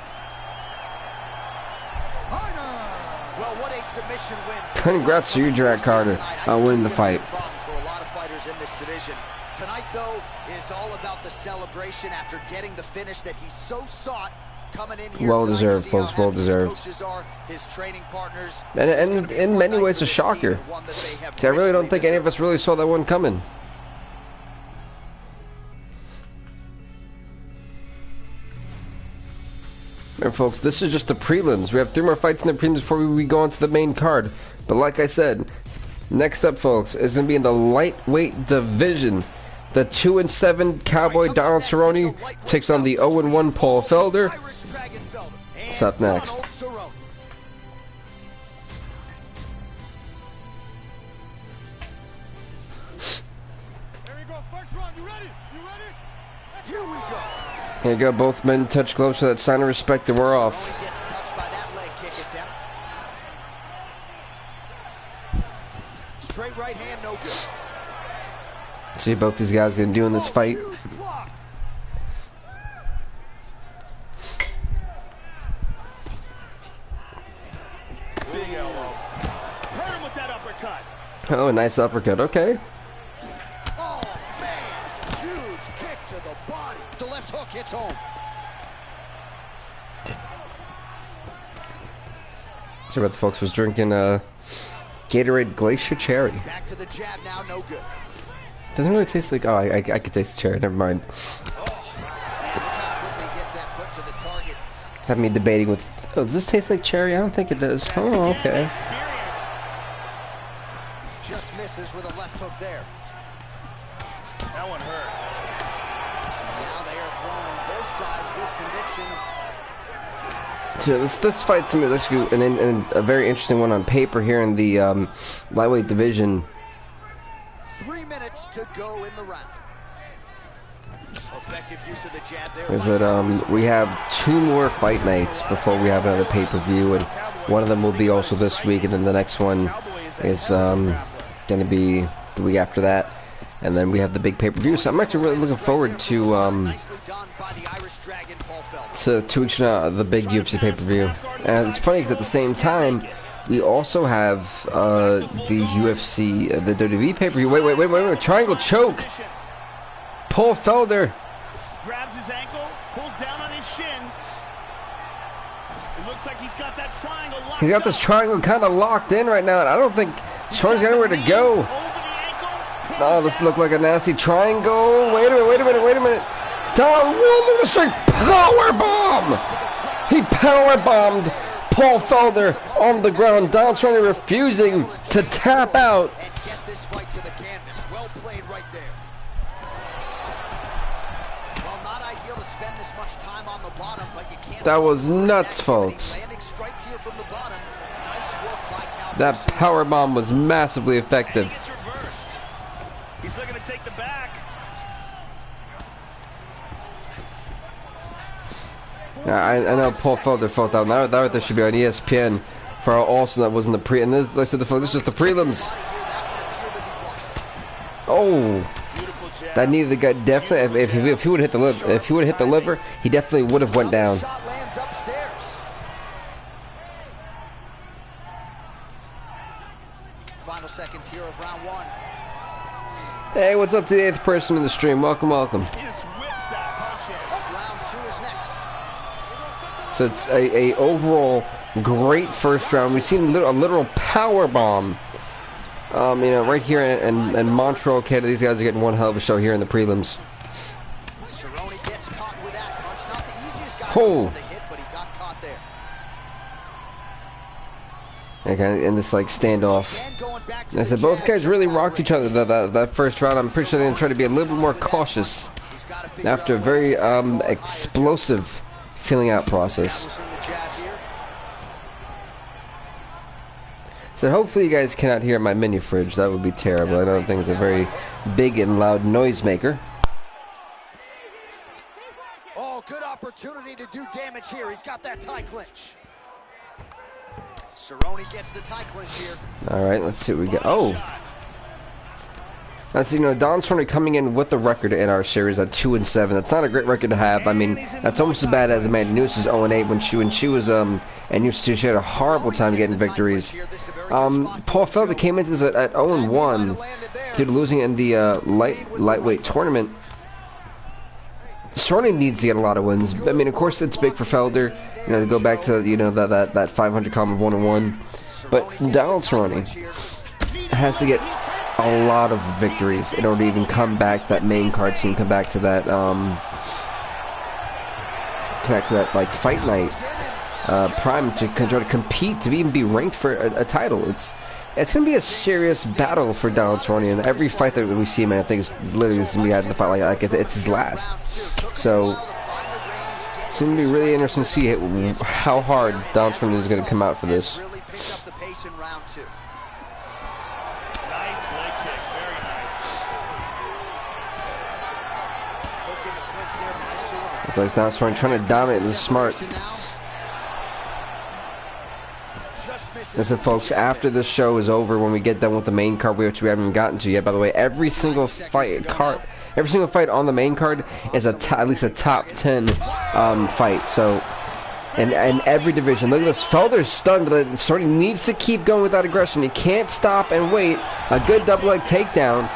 well, what a submission win. Congrats to Udrak Carter on winning the fight. For a lot of fighters in this division. Tonight, though, is all about the celebration after getting the finish that he so sought coming in here. Well deserved, folks. Well deserved. His training partners, and in many ways, a shocker. I really don't think any of us really saw that one coming. Remember, folks, this is just the prelims. We have 3 more fights in the prelims before we go on to the main card. But like I said, next up, folks, is going to be in the lightweight division. The 2-7 Cowboy Donald Cerrone takes on the 0-1 Paul Felder. What's up next? Here we go. Both men touch gloves for that sign of respect, and we're off. Straight right hand, no good. See both these guys gonna do in this fight. Big elbow. Hurt him with that uppercut. Oh, a nice uppercut. Okay. Oh man, huge kick to the body. The left hook hits home. See what the folks was drinking. Gatorade Glacier Cherry. Back to the jab now, no good. Doesn't really taste like. Oh, I could taste the cherry. Never mind. Have me debating with. Oh, does this taste like cherry? I don't think it does. Oh, okay. Just misses with a left hook there. That one hurt. Now they are throwing both sides with conviction. So this fight to me is actually a very interesting one on paper here in the lightweight division. 3 minutes to go in the round. Effective use of the jab there. Is that we have 2 more fight nights before we have another pay-per-view, and one of them will be also this week, and then the next one is going to be the week after that, and then we have the big pay-per-view. So I'm actually really looking forward to 2 weeks from now, the big UFC pay-per-view. And it's funny because at the same time, we also have the UFC, the WWE pay-per-view. Wait. Triangle choke. Paul Felder. Grabs his ankle, pulls down on his shin. It looks like he's got that triangle locked. He's got this triangle kind of locked in right now, and I don't think Cerrone's got anywhere to go. Oh, this looks like a nasty triangle. Wait a minute. Down, look at the straight power bomb. He power bombed Paul Felder on the ground. Donald Cerrone refusing to tap out. And get this fight to the canvas. Well played right there. Well, not ideal to spend this much time on the bottom, but you can't. That was nuts, folks. Landing strikes here from the bottom. Nice work by Cowboy. That power bomb was massively effective. It's reversed. He's looking to take the back. I know Paul Felder felt that. That right there should be on ESPN for also that wasn't the pre. And this, like I said, this is just the prelims. Oh, that knee the guy definitely. If he would have hit the liver, he definitely would have went down. Final seconds here of round 1. Hey, what's up to the 8th person in the stream? Welcome. Round 2 is next. So it's a overall great first round. We've seen a literal power bomb. You know, right here in Montreal, Canada, these guys are getting one hell of a show here in the prelims. Oh. Okay, in this like standoff. And I said both guys really rocked each other that first round. I'm pretty sure they're gonna try to be a little bit more cautious after a very explosive feeling out process. So hopefully you guys cannot hear my mini fridge. That would be terrible. I don't think it's a very big and loud noisemaker. Oh, good opportunity to do damage here. He's got that tie clinch. Cerrone gets the tie clinch here. All right, let's see what we get. Oh, that's, you know, Don Cerrone coming in with the record in our series at 2-7. That's not a great record to have. I mean, that's almost as bad as Amanda Nunes' 0-8 when she was and she had a horrible time getting victories. Paul Felder came into this at 0-1 due to losing in the lightweight tournament. Cerrone needs to get a lot of wins. I mean, of course, it's big for Felder, you know, to go back to, you know, that 500 column of 1-1. But Donald Cerrone has to get a lot of victories in order to even come back that main card scene, come back to that like fight night prime to try to compete, to even be ranked for a title. It's going to be a serious battle for Donald Cerrone, and every fight that we see him in, I think, is literally going to be at the fight like it's his last. So it's going to be really interesting to see how hard Donald Cerrone is going to come out for this. It's like now Cerrone trying to dominate. This is smart. Listen, folks, after this show is over, when we get done with the main card, which we haven't even gotten to yet, by the way, every single fight on the main card is at least a top 10 fight. So, and every division. Look at this. Felder's stunned, but Cerrone needs to keep going with that aggression. He can't stop and wait. A good double leg takedown.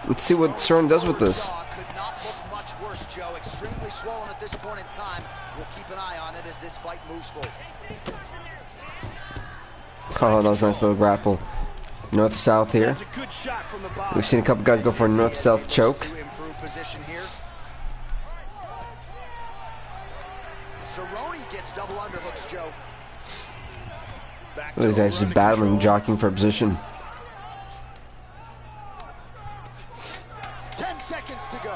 Let's see what Cerrone does with this. Extremely swollen at this point in time. We'll keep an eye on it as this fight moves forward. Oh, that was a nice little grapple. North-south here. We've seen a couple guys go for a north-south choke. Cerrone gets double underhooks, Joe. These guys just battling, jockeying for position. 10 seconds to go.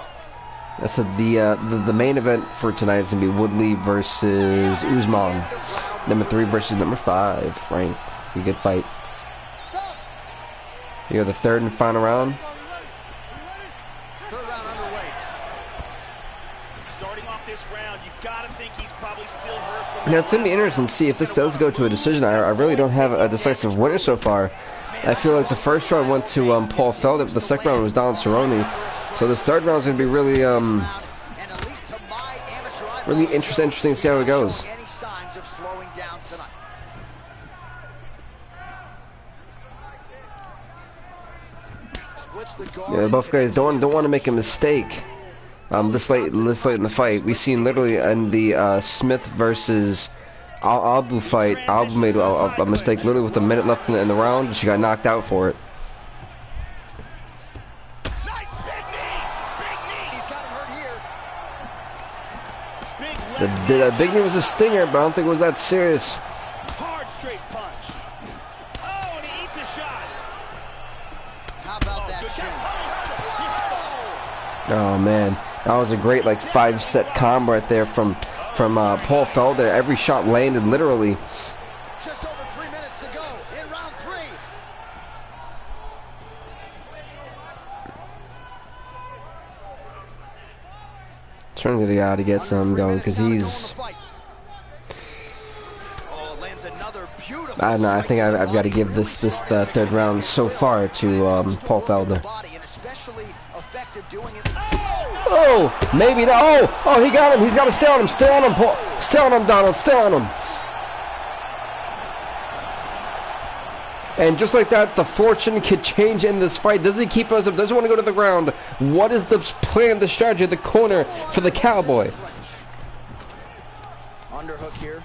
That's the main event for tonight is gonna be Woodley versus Usman. Number 3 versus number 5 ranked. A good fight. Here, the third and final round. Third round underway. Starting off this round, you gotta think he's probably still hurt from. Now it's gonna be interesting to see if this does go to a decision. I really don't have a decisive winner so far. I feel like the first round went to Paul Felder, but the second round was Donald Cerrone. So this third round is going to be really, really interesting to see how it goes. Yeah, both guys don't want to make a mistake. This late in the fight, we seen literally in the Smith versus Albu fight. Albu made a mistake literally with a minute left in the round, and she got knocked out for it. The big knee was a stinger, but I don't think it was that serious. Hard straight punch. Oh, and he eats a shot. How about that chin? Oh man, that was a great like 5-set combo right there from Paul Felder. Every shot landed literally. Just over 3 minutes to go in round 3. Trying to gotta get some going because he's. I don't know. I think I've got to give this third round so far to Paul Felder. Oh, maybe not. Oh, he got him. He's got to stay on him. Stay on him, Paul. Stay on him, Donald. Stay on him. And just like that, the fortune could change in this fight. Does he keep us up? Doesn't want to go to the ground. What is the plan, the strategy, the corner for the Cowboy? Underhook here.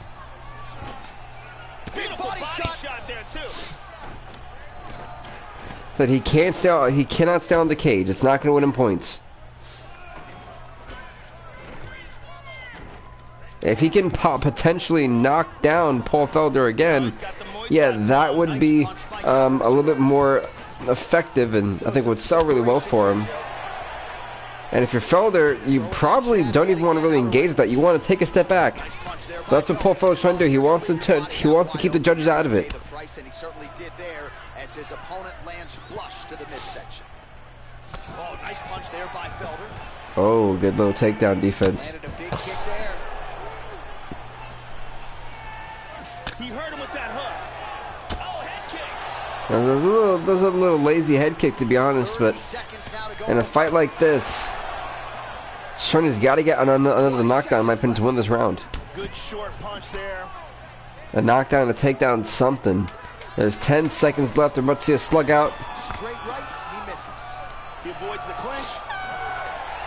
Beautiful body shot there too. Said he can't stay. He cannot stay on the cage. It's not going to win him points. If he can potentially knock down Paul Felder again, yeah, that would be a little bit more effective, and I think would sell really well for him. And if you're Felder, you probably don't even want to really engage that. You want to take a step back. That's what Paul Felder's trying to do. He wants to keep the judges out of it. And he certainly did there as his opponent lands flush to the midsection. Oh, nice punch there by Felder. Oh, good little takedown defense. Landed a big kick there. He hurt him with that hook. Oh, head kick. That was a little lazy head kick, to be honest, but in a fight like this, Cerrone's got to get another knockdown, in my opinion, to win this round. Good short punch there. A knockdown, a takedown, something. There's 10 seconds left. We're about to see a slug out. Straight rights, he misses. He avoids the clinch.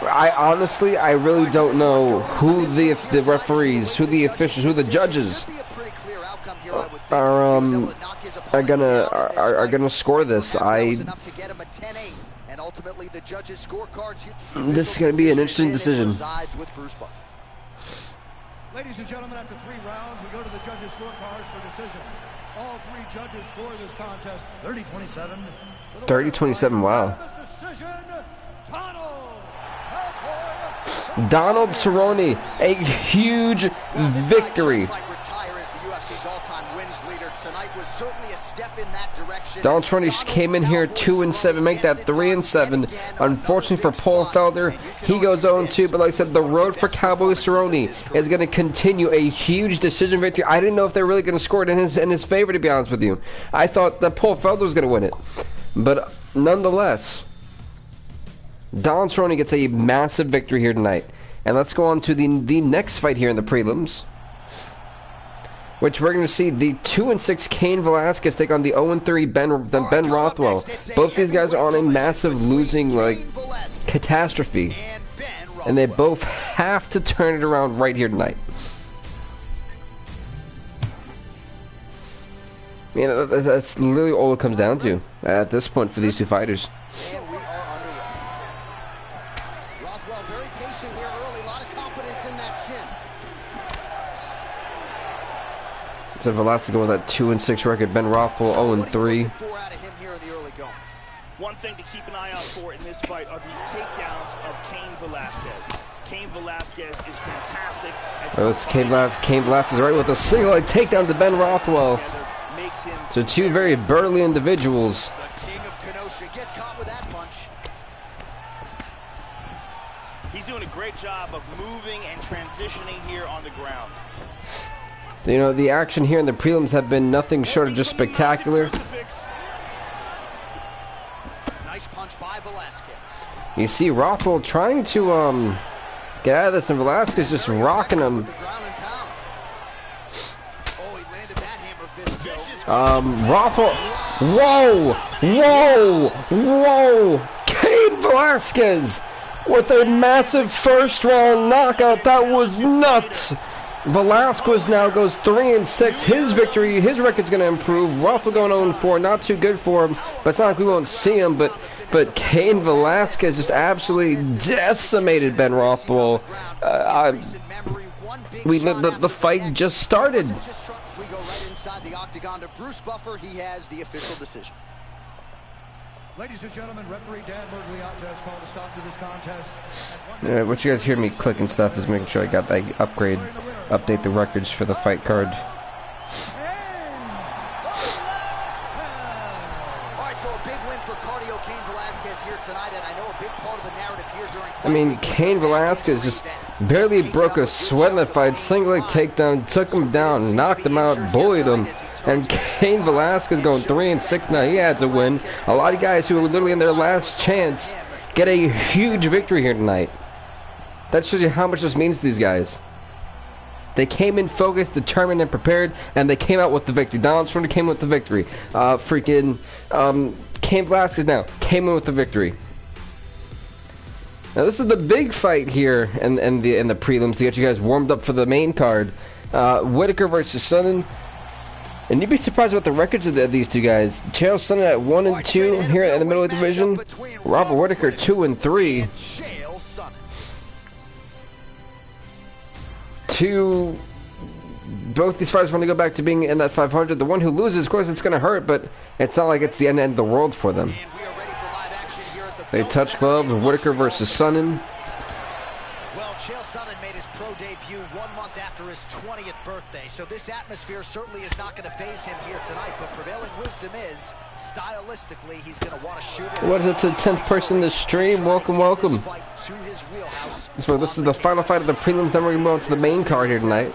I really don't know who the referees, who the officials, who the judges are gonna score this. This is gonna be an interesting decision. Ladies and gentlemen, after 3 rounds, we go to the judges' scorecards for decision. All 3 judges score this contest 30-27. 30-27, wow. Donald Cerrone, a huge victory. Donald Cerrone came in here 2-7, make that 3-7. Unfortunately for Paul Felder, he goes 0-2. But like I said, the road for Cowboy Cerrone is going to continue. A huge decision victory. I didn't know if they're really going to score it in his favor, to be honest with you. I thought that Paul Felder was going to win it, but nonetheless, Donald Cerrone gets a massive victory here tonight. And let's go on to the next fight here in the prelims, which we're going to see the 2-6 Cain Velasquez take on the 0-3 Ben Rothwell. Both these guys are on a massive losing catastrophe, and they both have to turn it around right here tonight. I mean, that's literally all it comes down to at this point for these two fighters. So Velasquez going with that 2-6 record. Ben Rothwell 0-3. One thing to keep an eye out for in this fight are the takedowns of Cain Velasquez. Cain Velasquez is fantastic. Cain Velasquez right with a single leg takedown to Ben Rothwell. So 2 very burly individuals. The king of Kenosha gets caught with that punch. He's doing a great job of moving and transitioning here on the ground. You know, the action here in the prelims have been nothing short of just spectacular. Nice punch by Velasquez. You see Rothwell trying to get out of this, and Velasquez just rocking him. Rothwell. Whoa! Cain Velasquez with a massive first round knockout. That was nuts. Velasquez now goes 3-6. His victory, his record's going to improve. Rothwell going 0-4, not too good for him. But it's not like we won't see him. But Cain Velasquez just absolutely decimated Ben Rothwell. The fight just started. We go right inside the octagon to Bruce Buffer. He has the official decision. Ladies and gentlemen, referee Dan Bergliata has called a stop to this contest. What you guys hear me clicking stuff is making sure I got that update the records for the fight card. All right, so a big win for Cardio Cain Velasquez here tonight, and I know a big part of the narrative here during fight. I mean, Cain Velasquez just barely broke a sweat in that fight. Single leg takedown, took him down, knocked him out, bullied him. And Cain Velasquez going 3-6 now. He had to win. A lot of guys who were literally in their last chance get a huge victory here tonight. That shows you how much this means to these guys. They came in focused, determined, and prepared, and they came out with the victory. Donald Cerrone came with the victory. Cain Velasquez now came in with the victory. Now this is the big fight here in the prelims to get you guys warmed up for the main card. Whitaker versus Sonnen. And you'd be surprised about the records of these two guys. Chael Sonnen at 1-2 here in the middleweight division. Robert Whitaker 2-3. Both these fighters want to go back to being in that 500. The one who loses, of course, it's going to hurt, but it's not like it's the end of the world for them. They touch gloves. Whitaker versus Sonnen. Well, Chael Sonnen made his pro debut 1 month after his 20th birthday, so this atmosphere certainly is not going to faze him here tonight, but prevailing wisdom is, stylistically, he's going to want to shoot it. What is it to the 10th person in the stream? Welcome, welcome. So this is the final fight of the prelims, then we're going to move on to the main card here tonight.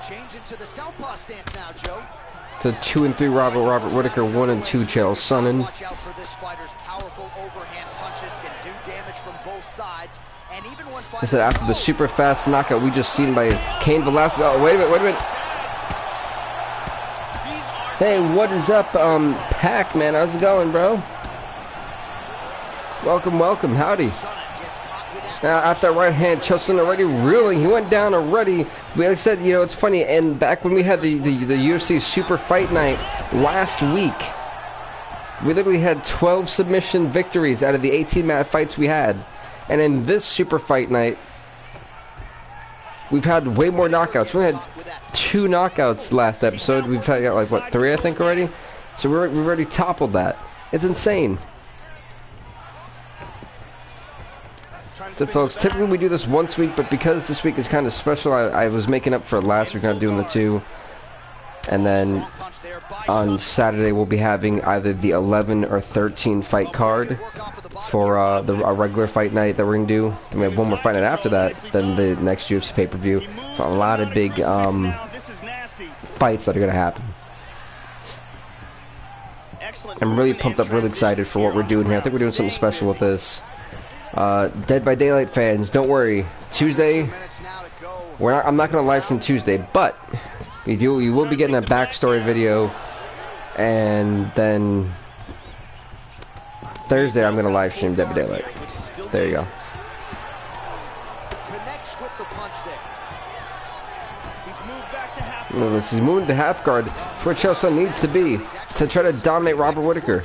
Change into the southpaw stance now, Joe. To 2-3 Robert Whitaker, 1-2 Chael Sonnen. Watch out for this fighter's powerful overhand punches, can do damage from both sides, and even when This is after the super fast knockout we just seen by Cain Velasquez. Oh, wait a minute. Hey, what is up, Pac-Man? How's it going, bro? Welcome, howdy. After that right hand, Chael Sonnen already reeling. He went down already. We like said, you know, it's funny. And back when we had the UFC Super Fight Night last week, we literally had 12 submission victories out of the 18-match fights we had. And in this Super Fight Night, we've had way more knockouts. We had 2 knockouts last episode. We've had like what, 3 I think already. So we've already toppled that. It's insane. So folks, typically we do this once a week, but because this week is kind of special, I was making up for last week, not doing the 2. And then on Saturday we'll be having either the 11 or 13 fight card for a regular fight night that we're going to do. Then we have one more fight night after that, then the next UFC pay-per-view. So a lot of big fights that are going to happen. I'm really pumped up, really excited for what we're doing here. I think we're doing something special with this. Dead by Daylight fans, don't worry. Tuesday, I'm not going to live stream Tuesday, but you will be getting a backstory video, and then Thursday I'm going to live stream Dead by Daylight. There you go. He's moving to half guard, where Chael Sonnen needs to be to try to dominate Robert Whitaker.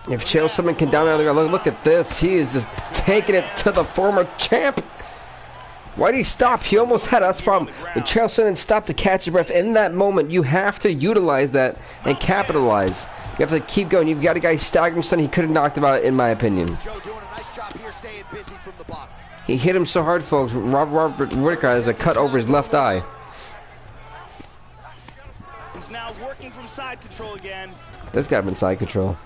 If Chael Sonnen can dominate the guard, look at this. He is just taking it to the former champ. Why did he stop? He almost had it. That's the problem. When Chael Sonnen stopped to catch his breath in that moment, you have to utilize that and capitalize. You have to keep going. You've got a guy staggering Sonnen. He could have knocked him out, in my opinion. He hit him so hard, folks. Robert Whitaker has a cut over his left eye. He's now working from side control again. This guy's been side control.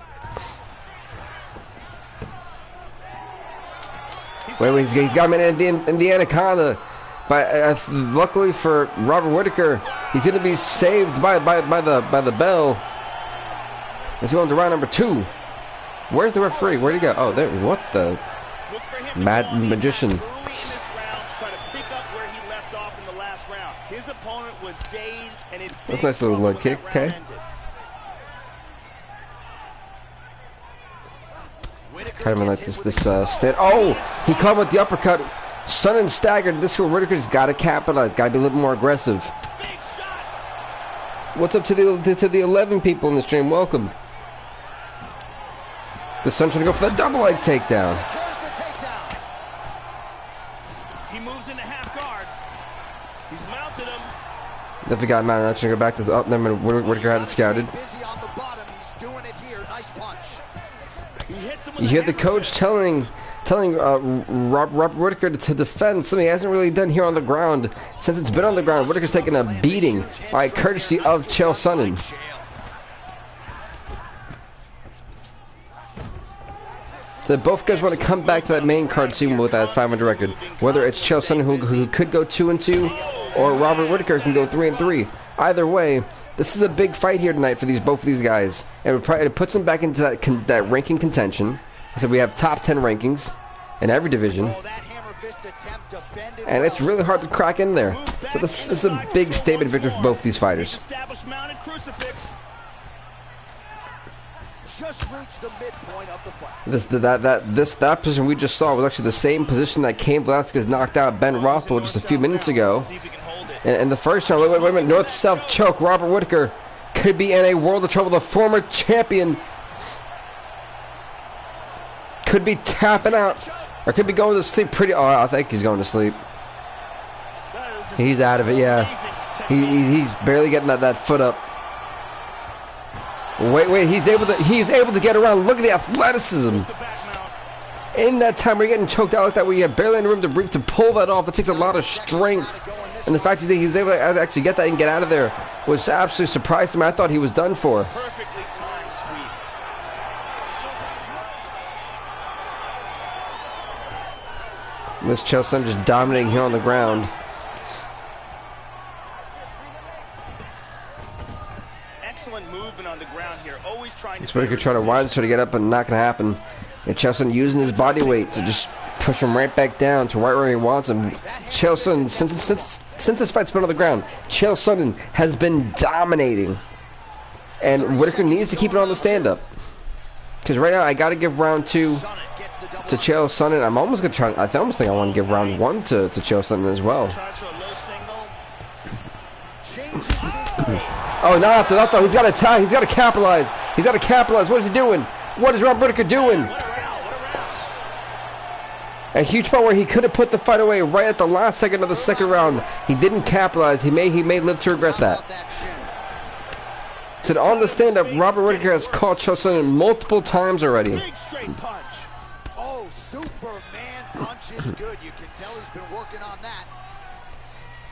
Wait, he's got him in the anaconda. But luckily for Robert Whitaker, he's going to be saved by the bell. He's going to round number 2. Where's the referee? Where'd he go? Oh, there. What the mad magician? That's a nice little leg kick. Okay. Kind of like this stand. Oh, he caught him with the uppercut. Sonnen staggered. This is where Whitaker's got to capitalize. Got to be a little more aggressive. What's up to the 11 people in the stream? Welcome. The Son's trying to go for the double leg takedown. He moves into half guard. He's mounted him. Definitely got mounted. Not trying to go back to this. Oh, never mind. Whitaker had it scouted. You hear the coach telling Robert Whitaker to defend something he hasn't really done here on the ground. Since it's been on the ground, Whitaker's taking a beating by courtesy of Chael Sonnen. So both guys want to come back to that main card soon with that 500 record. Whether it's Chael Sonnen who could go 2-2, or Robert Whitaker can go 3-3. Either way, this is a big fight here tonight for both of these guys, and it puts them back into that ranking contention. So we have top 10 rankings in every division, and it's really hard to crack in there. So this is a big statement victory for both these fighters. just reached the midpoint of the fight. That position we just saw was actually the same position that Cain Velasquez knocked out Ben Rothwell just a few minutes ago. In the first round, wait a minute, north-south choke. Robert Whittaker could be in a world of trouble. The former champion could be tapping out, or could be going to sleep pretty. Oh, I think he's going to sleep. He's out of it, yeah. He's barely getting that foot up. Wait, he's able to get around. Look at the athleticism. In that time, we're getting choked out like that, where you have barely any room to breathe to pull that off. It takes a lot of strength. And the fact that he was able to actually get that and get out of there was absolutely surprising me. I thought he was done for. Perfectly timed sweep. This Chael Sonnen just dominating here on the ground. Excellent movement on the ground here. Always trying This Whittaker trying to rise, try to get up, but not going to happen. And Chael Sonnen using his body weight to just push him right back down to right where he wants him. Chael Sonnen, since this fight's been on the ground, Chael Sonnen has been dominating. And Whittaker needs to keep it on the stand-up. Because right now, I got to give round 2 to Chael Sonnen. I'm almost going to try. I almost think I want to give round 1 to Chael Sonnen as well. Oh, not after. He's got to tie. He's got to capitalize. He's got to capitalize. What is he doing? What is Robert Whittaker doing? A huge spot where he could have put the fight away right at the last second of the second round. He didn't capitalize. He may live to regret that. So on the stand-up, Robert Whittaker has caught Chael Sonnen multiple times already. Big straight punch. Oh, Superman punch is good. You can tell he's been working on that.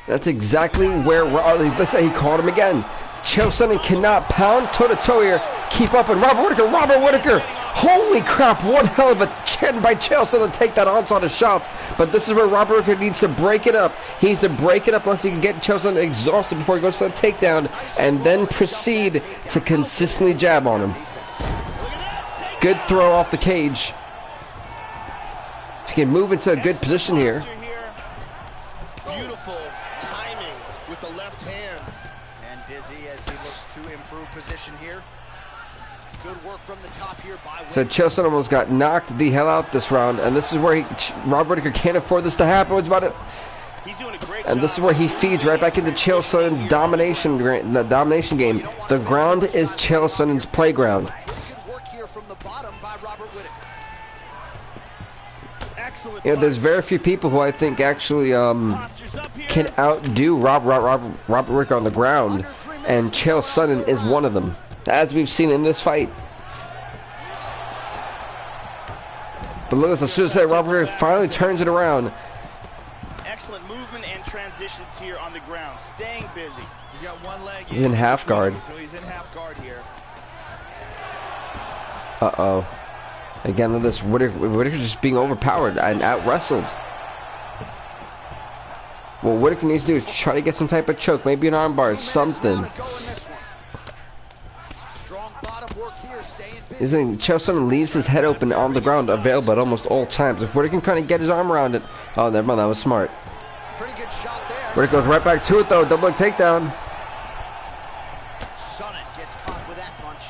That's exactly where looks like he caught him again. Chael Sonnen cannot pound toe-to-toe here. Keep up with Robert Whittaker. Holy crap, one hell of a chin by Chael Sonnen to take that onslaught of shots. But this is where Robert Whittaker needs to break it up. He needs to break it up once he can get Chael Sonnen exhausted before he goes for the takedown, and then proceed to consistently jab on him. Good throw off the cage. If he can move into a good position here. Beautiful timing with the left hand. And busy as he looks to improve position here. Good work from the top here by So Chael Sonnen almost got knocked the hell out this round, and this is where Robert Whittaker can't afford this to happen. What's about it? He's doing a great And this is where he feeds right back into Chael Sonnen's domination game. The ground is Chael Sonnen's playground. good work here from the bottom by Robert Whittaker. Excellent. You know, there's very few people who I think actually can outdo Robert Whittaker on the ground, and Chael Sonnen is one of them, as we've seen in this fight. But look, as soon as Robert Whittaker finally turns it around. Excellent movement and transitions here on the ground. Staying busy. He's got one leg. He's in half guard. So he's in half guard here. Uh-oh. Again, with this Whittaker just being overpowered and out-wrestled. What Whittaker needs to do is try to get some type of choke, maybe an armbar, something. Chael Sonnen leaves his head open on the ground, available at almost all times. If Whittaker can kind of get his arm around it, oh, never mind, that was smart. Pretty good shot there. Whittaker goes right back to it, though. Double leg takedown. Sonnen gets caught with that punch.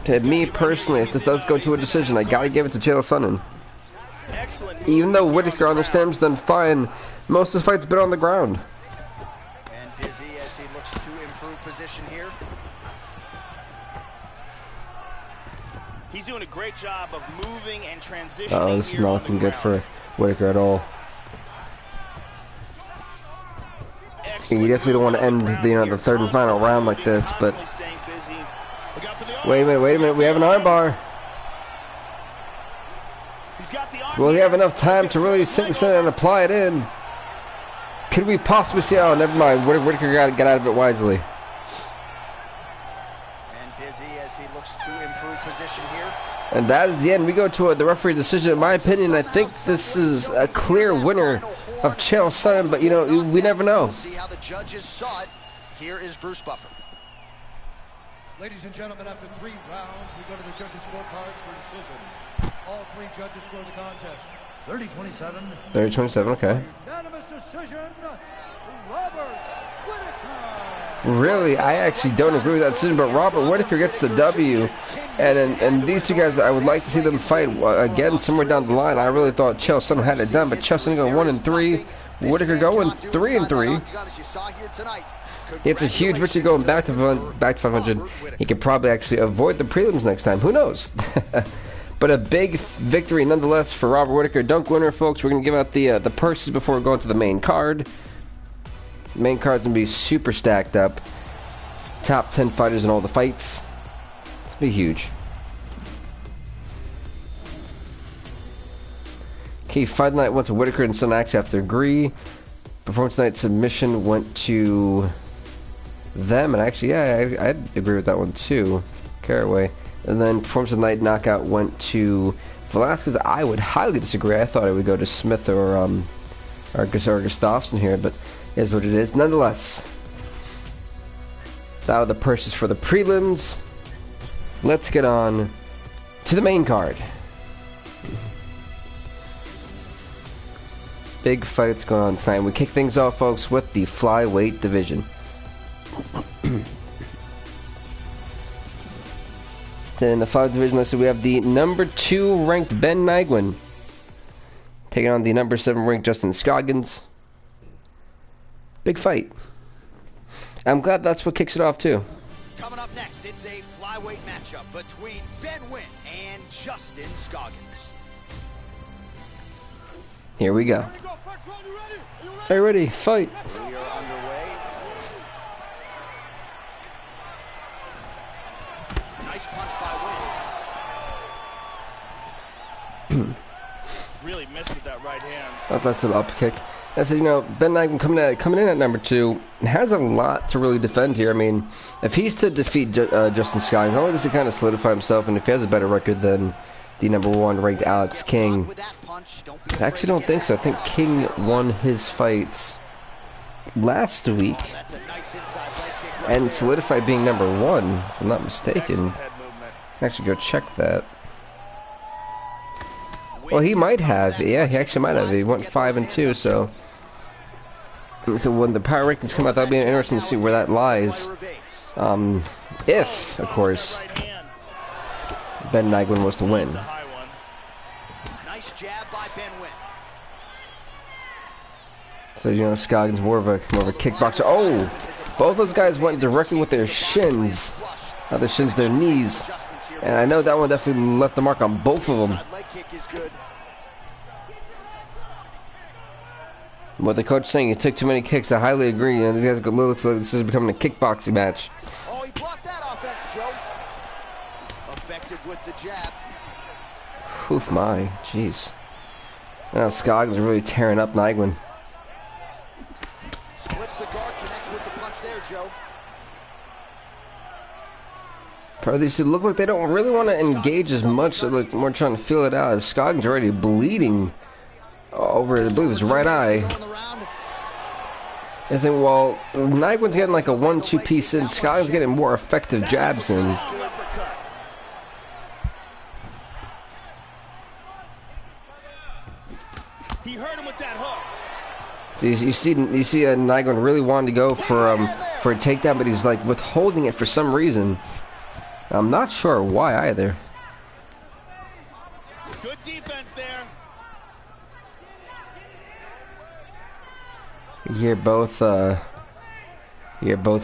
To me personally, if this does go to a decision, I gotta give it to Chael Sonnen. Even though Whittaker understands done fine, most of the fight's been on the ground. And busy as he looks to improve position here. He's doing a great job of moving and transitioning. Uh-oh, this is not looking good for Whittaker at all. You definitely don't want to end the third and final round like this, but wait a minute, we have an armbar. Will he have enough time to really sit and and apply it in? Could we possibly see? Oh, never mind. Whittaker got to get out of it wisely. And busy as he looks to improve position here. And that is the end. We go to the referee's decision. In my opinion, I think this is a clear winner of Chael Sonnen, but you know, we never know. See how the judges saw it. Here is Bruce Buffer. Ladies and gentlemen, after 3 rounds, we go to the judges' scorecards for decision. All 3 judges score the contest 30-27. 30-27, okay. Unanimous decision, Robert Whittaker. Really, I actually don't agree with that decision, but Robert Whittaker gets the W. And these two guys, I would like to see them fight again somewhere down the line. I really thought Chael Sonnen had it done, but Chael Sonnen going 1-3. Whittaker going 3-3. It's a huge victory going back to 500. He could probably actually avoid the prelims next time. Who knows? But a big victory nonetheless for Robert Whittaker. Dunk winner, folks. We're going to give out the purses before we go into the main card. The main card's going to be super stacked up. Top 10 fighters in all the fights. It's going to be huge. Okay, Fight Night went to Whittaker and Sonnen. Actually have to agree. Performance Night submission went to them. And actually, yeah, I'd agree with that one too. Caraway. And then Performance of the Night knockout went to Velasquez. I would highly disagree. I thought it would go to Smith or Gustafsson here, but it is what it is. Nonetheless, that were the purses for the prelims. Let's get on to the main card. Big fights going on tonight. We kick things off, folks, with the flyweight division. In the flyweight division, let's see, we have the number 2 ranked Ben Nyguen taking on the number 7 ranked Justin Scoggins. Big fight. I'm glad that's what kicks it off too. Coming up next, it's a flyweight matchup between Ben Wynn and Justin Scoggins. Here we go. Are you ready? Fight. We are underway. Nice punch by Wynn. Really missed with that right hand. That's an up kick. I said, you know, Ben Nyguen coming in at number 2 has a lot to really defend here. I mean, if he's to defeat Justin Scoggins, not only does he kind of solidify himself, and if he has a better record than the number 1 ranked Alex King, I actually don't think so. I think King won his fights last week and solidified being number 1, if I'm not mistaken. I can actually go check that. Well, he might have. Yeah, he actually might have. He went 5-2, so when the power rankings come out, that'll be interesting to see where that lies. If, of course, Ben Nyguen was to win. Nice jab by Ben Wynn. So, you know, Scoggins more of a kickboxer. Oh, both those guys went directly with their shins. Not their shins, their knees. And I know that one definitely left the mark on both of them. What the coach is saying, he took too many kicks. I highly agree. And these guys go, looks like this is becoming a kickboxing match. Oh, he blocked that offense, Joe. Effective with the jab. Oof, my, jeez. Now Scoggins is really tearing up Nyguen. Splits the guard, connects with the punch there, Joe. Probably these look like they don't really want to engage as much. They're like more trying to feel it out. Scoggins already bleeding over, I believe, his right eye. I think, well, Nyguen's getting like a 1-2 piece in. Scoggins getting more effective jabs in. He hurt him with that hook. So you see Nyguen really wanting to go for a takedown, but he's like withholding it for some reason. I'm not sure why either. Good defense there. You hear both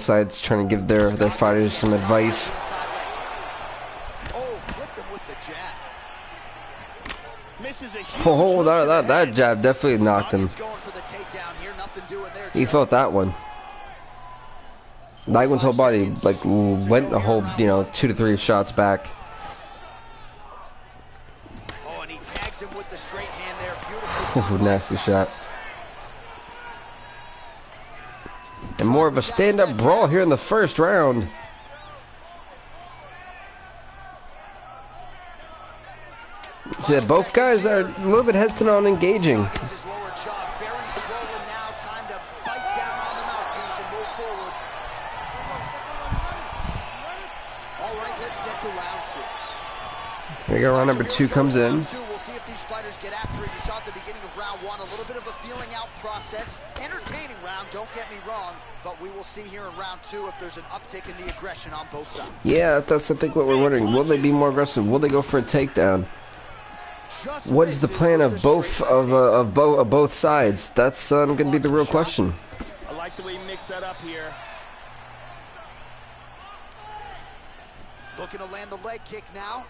sides trying to give their fighters some advice. Oh, clipped him with the jab. Misses a huge Oh, that jab definitely knocked him. Going for the takedown here, nothing doing there, He Joe. felt that one. Nygwen's whole body like went a whole, 2 to 3 shots back. Oh, and he tags him with the straight hand there. Beautiful. Ooh, nasty shot. And more of a stand-up brawl here in the first round. See, both guys are a little bit hesitant on engaging. His lower jaw very swollen now. Time to bite down on the mouthpiece and move forward. All right, let's get to round 2. Here we go, round number 2 comes in. We'll see if these fighters get after it. You saw at the of round one, a little bit of a feeling out process. Entertaining round, don't get me wrong, but we will see here in round two if there's an uptick in the aggression on both sides. Yeah, that's I think what we're wondering. Will they be more aggressive? Will they go for a takedown? What is the plan of both sides? That's going to be the real question. I like the way you mix that up here. Looking to land the leg kick now.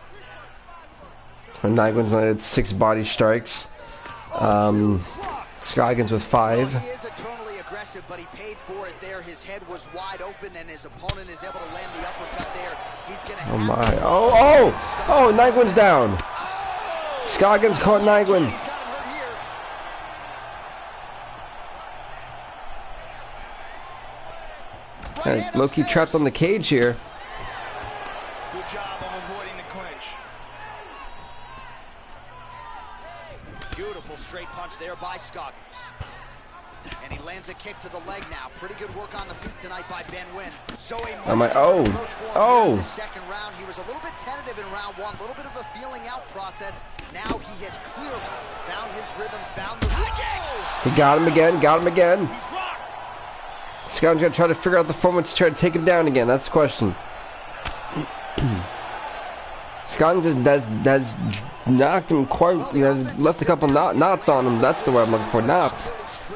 Nygren's landed 6 body strikes. Scoggins with 5. He is eternally aggressive, but he paid for it there. His head was wide open, and his opponent is able to land the uppercut there. He's gonna Oh my! Oh! Nygren's down. Scoggins caught Nygren. He's got him hurt here. Low-key trapped on the cage here. Good job of avoiding the clinch. Beautiful straight punch there by Scoggins. And he lands a kick to the leg now. Pretty good work on the feet tonight by Ben Wynn. So Oh! The second round, he was a little bit tentative in round one, a little bit of a feeling out process. Now he has clearly found his rhythm, found the He got him again. Scoggins gonna try to figure out the format to try to take him down again. That's the question. Scoggins has knocked him quite. He has left a couple knots on him. That's the word I'm looking for. Knots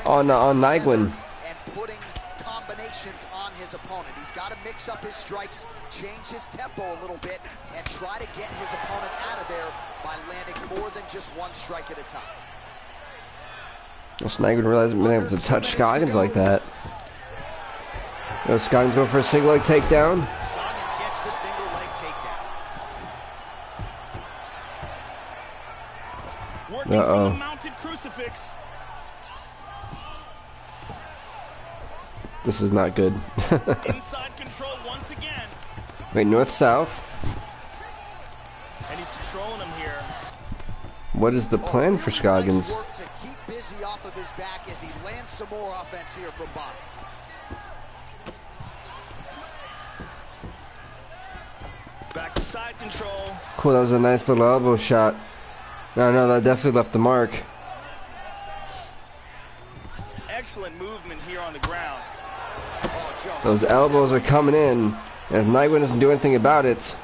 on Nygren. And putting combinations on his opponent. He's got to mix up his strikes, change his tempo a little bit, and try to get his opponent out of there by landing more than just one strike at a time. Nygren really hasn't been able to touch Scoggins like that. Scoggins going for a single leg takedown. Scoggins gets the single leg takedown. Working from a mounted crucifix. This is not good. Inside control once again. Wait, north-south. And he's controlling him here. What is the plan for Scoggins? Nice work to keep busy off of his back as he lands some more offense here from bottom. Back to side control. Cool, that was a nice little elbow shot. No, that definitely left the mark. Excellent movement here on the ground. Those elbows are coming in, and if Nygren doesn't do anything about it,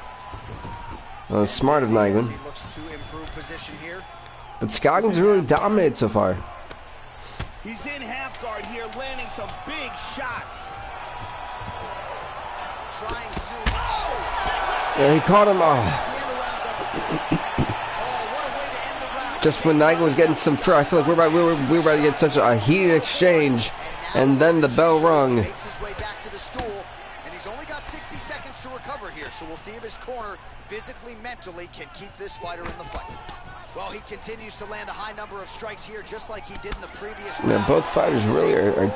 well, it's smart of Nygren. He looks to improve position here. But Scoggins really dominated so far. He's in half guard here, landing some big shots. Trying to. Yeah, he caught him. Just when Nygren was getting some fur, I feel like we were about to get such a heated exchange, and then the bell rung. Makes his way back to the stool, and he's only got 60 seconds to recover here, so we'll see if his corner physically, mentally can keep this fighter in the fight. Well, he continues to land a high number of strikes here, just like he did in the previous round. Yeah, both fighters really are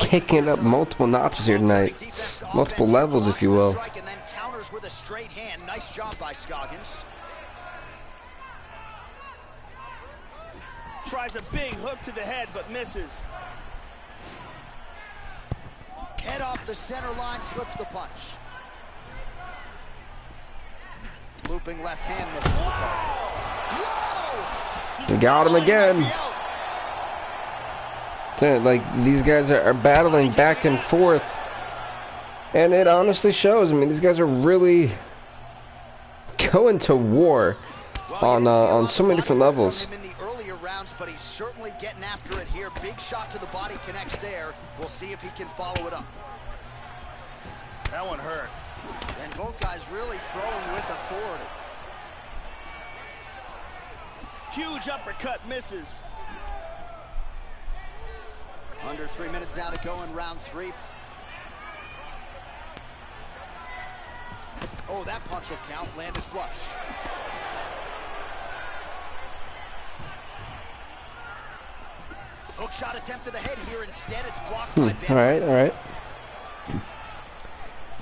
kicking up multiple notches here tonight. Multiple levels, if you will. And then counters with a straight hand. Nice job by Scoggins. Tries a big hook to the head, but misses. Head off the center line, slips the punch. Looping left hand misses the target. They got him again. Like, these guys are battling back and forth. And it honestly shows. I mean, these guys are really going to war on so many different levels. But he's certainly getting after it here. Big shot to the body connects there. We'll see if he can follow it up. That one hurt. And both guys really throwing with authority. Huge uppercut misses. Under 3 minutes now to go in round 3. Oh, that punch will count. Landed flush. Hook shot attempt to the head here. Instead, it's blocked by Ben. All right.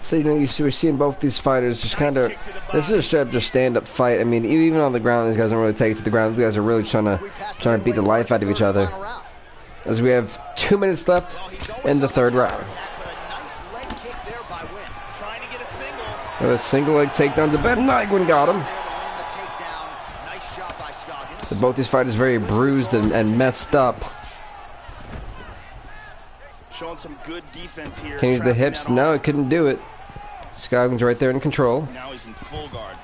So, we're seeing both these fighters just kind of... This is a straight up just stand-up fight. I mean, even on the ground, these guys don't really take it to the ground. These guys are really trying to beat the life out of each other. As we have 2 minutes left in the third round. A single leg takedown to Ben. Nygren got him. Both these fighters very bruised and messed up. Showing some good defense here. Can use the hips? No, it couldn't do it. Scoggins right there in control. Now he's in full guard.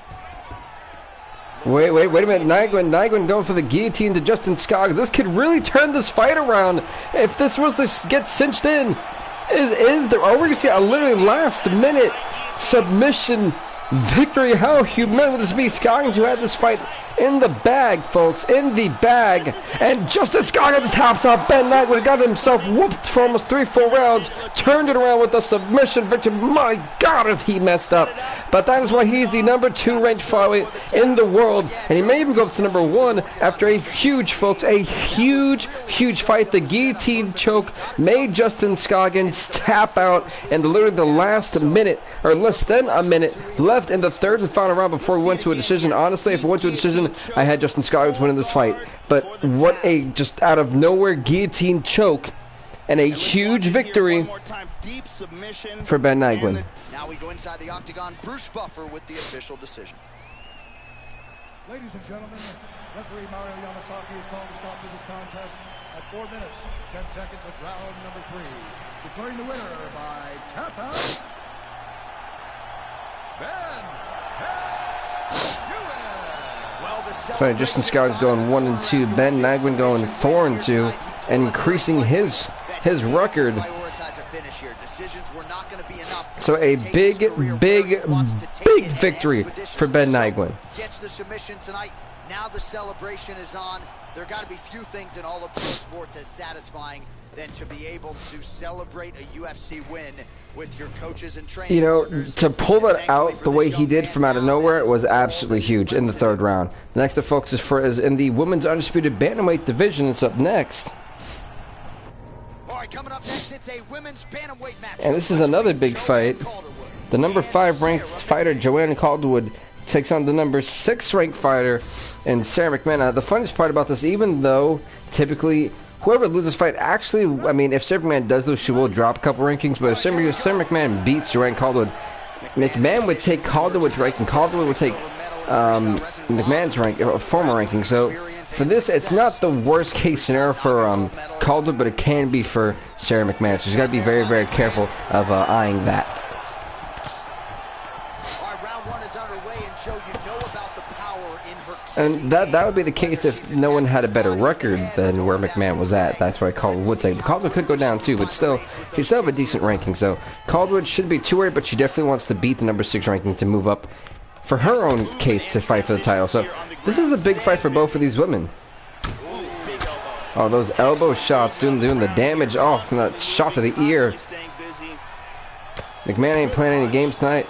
Wait a minute. Nyguen going for the guillotine to Justin Scoggins. This could really turn this fight around if this was to get cinched in. Are we going to see a literally last minute submission victory? How humane would this be? Scoggins, who had this fight in the bag, folks, in the bag, and Justin Scoggins taps out Ben Nyguen, got himself whooped for almost 3-4 rounds, turned it around with a submission victory. My God, is he messed up. But that is why he's the #2 ranked flyweight in the world, and he may even go up to #1 after a huge, folks, a huge fight. The guillotine choke made Justin Scoggins tap out, and literally the last minute, or less than a minute, left in the third and final round before we went to a decision. Honestly, if we went to a decision, I had Justin Scoggins winning this fight. But what a just out of nowhere guillotine choke and a huge victory for Ben Nyguen. Now we go inside the octagon. Bruce Buffer with the official decision. Ladies and gentlemen, referee Mario Yamasaki has called a stop to this contest at 4 minutes, 10 seconds of round number 3. Declaring the winner by tap out, So Justin Scoggins going 1-2, Ben Nyguen going 4-2, and increasing his record. So a big victory for Ben Nyguen. Gets the submission tonight. Now the celebration is on. There got to be few things in all of pro sports as satisfying than to be able to celebrate a UFC win with your coaches and training. You know, to pull that out the way he did from out of nowhere, it was absolutely huge in the third round. The next to focus is in the women's undisputed bantamweight division. It's up next. All right, coming up next, it's a women's bantamweight match. And this is another big fight. The #5 ranked fighter Joanne Calderwood takes on the #6 ranked fighter and Sarah McMahon. Now, the funniest part about this, even though typically whoever loses fight, actually, I mean, if Sarah McMahon does lose, she will drop a couple rankings. But if Sarah McMahon beats Joanne Calderwood, McMahon would take Calderwood's ranking. Calderwood would take McMahon's former ranking. So for this, it's not the worst case scenario for Calderwood, but it can be for Sarah McMahon. So she's got to be very, very careful of eyeing that. And that would be the case if no one had a better record than where McMahon was at. That's why Calderwood would take. But Calderwood could go down too, but still, he still have a decent ranking. So Calderwood shouldn't be too worried, but she definitely wants to beat the #6 ranking to move up for her own case to fight for the title. So this is a big fight for both of these women. Oh, those elbow shots doing the damage. Oh, and that shot to the ear. McMahon ain't playing any games tonight.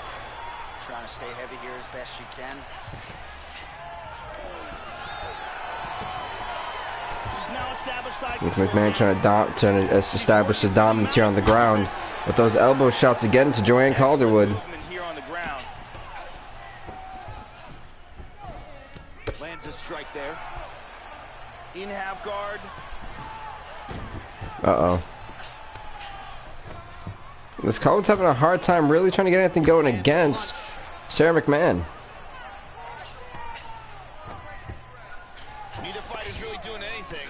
Trying to stay heavy here as best she can. With McMahon trying to establish the dominance here on the ground with those elbow shots again to Joanne Calderwood. Lands a strike there. In half guard. Uh-oh. This Calderwood's having a hard time really trying to get anything going against Sarah McMahon. Neither fighter's really doing anything.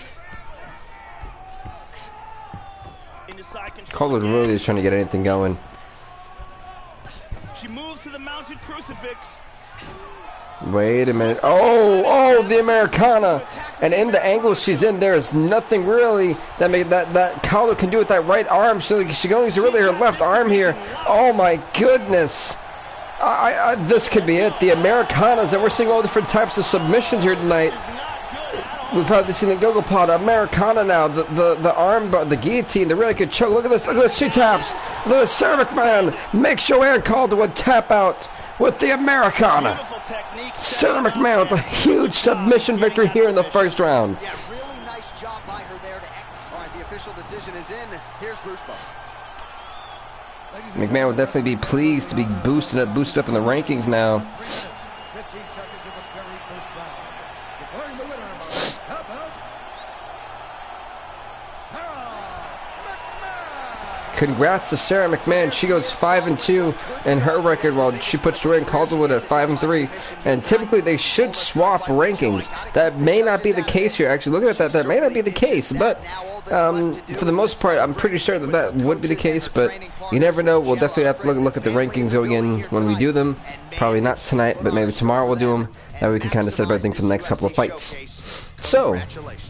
Calderwood really is trying to get anything going. She moves to the mounted crucifix. Wait a minute. Oh, the Americana. And in the angle she's in, there is nothing really that Calderwood can do with that right arm. She can only use really her left arm here. Oh my goodness. This could be it. The Americanas, and we're seeing all different types of submissions here tonight. We've probably seen the Gogo Pod, Americana now, the arm, the guillotine, the really good choke. Look at this, she taps. Look at this, Sarah McMahon makes Joanne Calderwood tap out with the Americana. Sarah McMahon with a huge submission victory here in the first round. Yeah, really nice job by her there. All right, the official decision is in. Here's Bruce Buffer. McMahon would definitely be pleased to be boosted up in the rankings now. 15 seconds of the very first round. Declaring the winner by tap out, Sarah McMahon. Congrats to Sarah McMahon. She goes 5-2 in her record, while she puts Jordan Calderwood at 5-3. And typically they should swap rankings. That may not be the case here. Actually, looking at that, that may not be the case. But for the most part, I'm pretty sure that that would be the case. But you never know. We'll definitely have to look at the rankings going in when we do them. Probably not tonight, but maybe tomorrow we'll do them. That way we can kind of set up everything for the next couple of fights. So,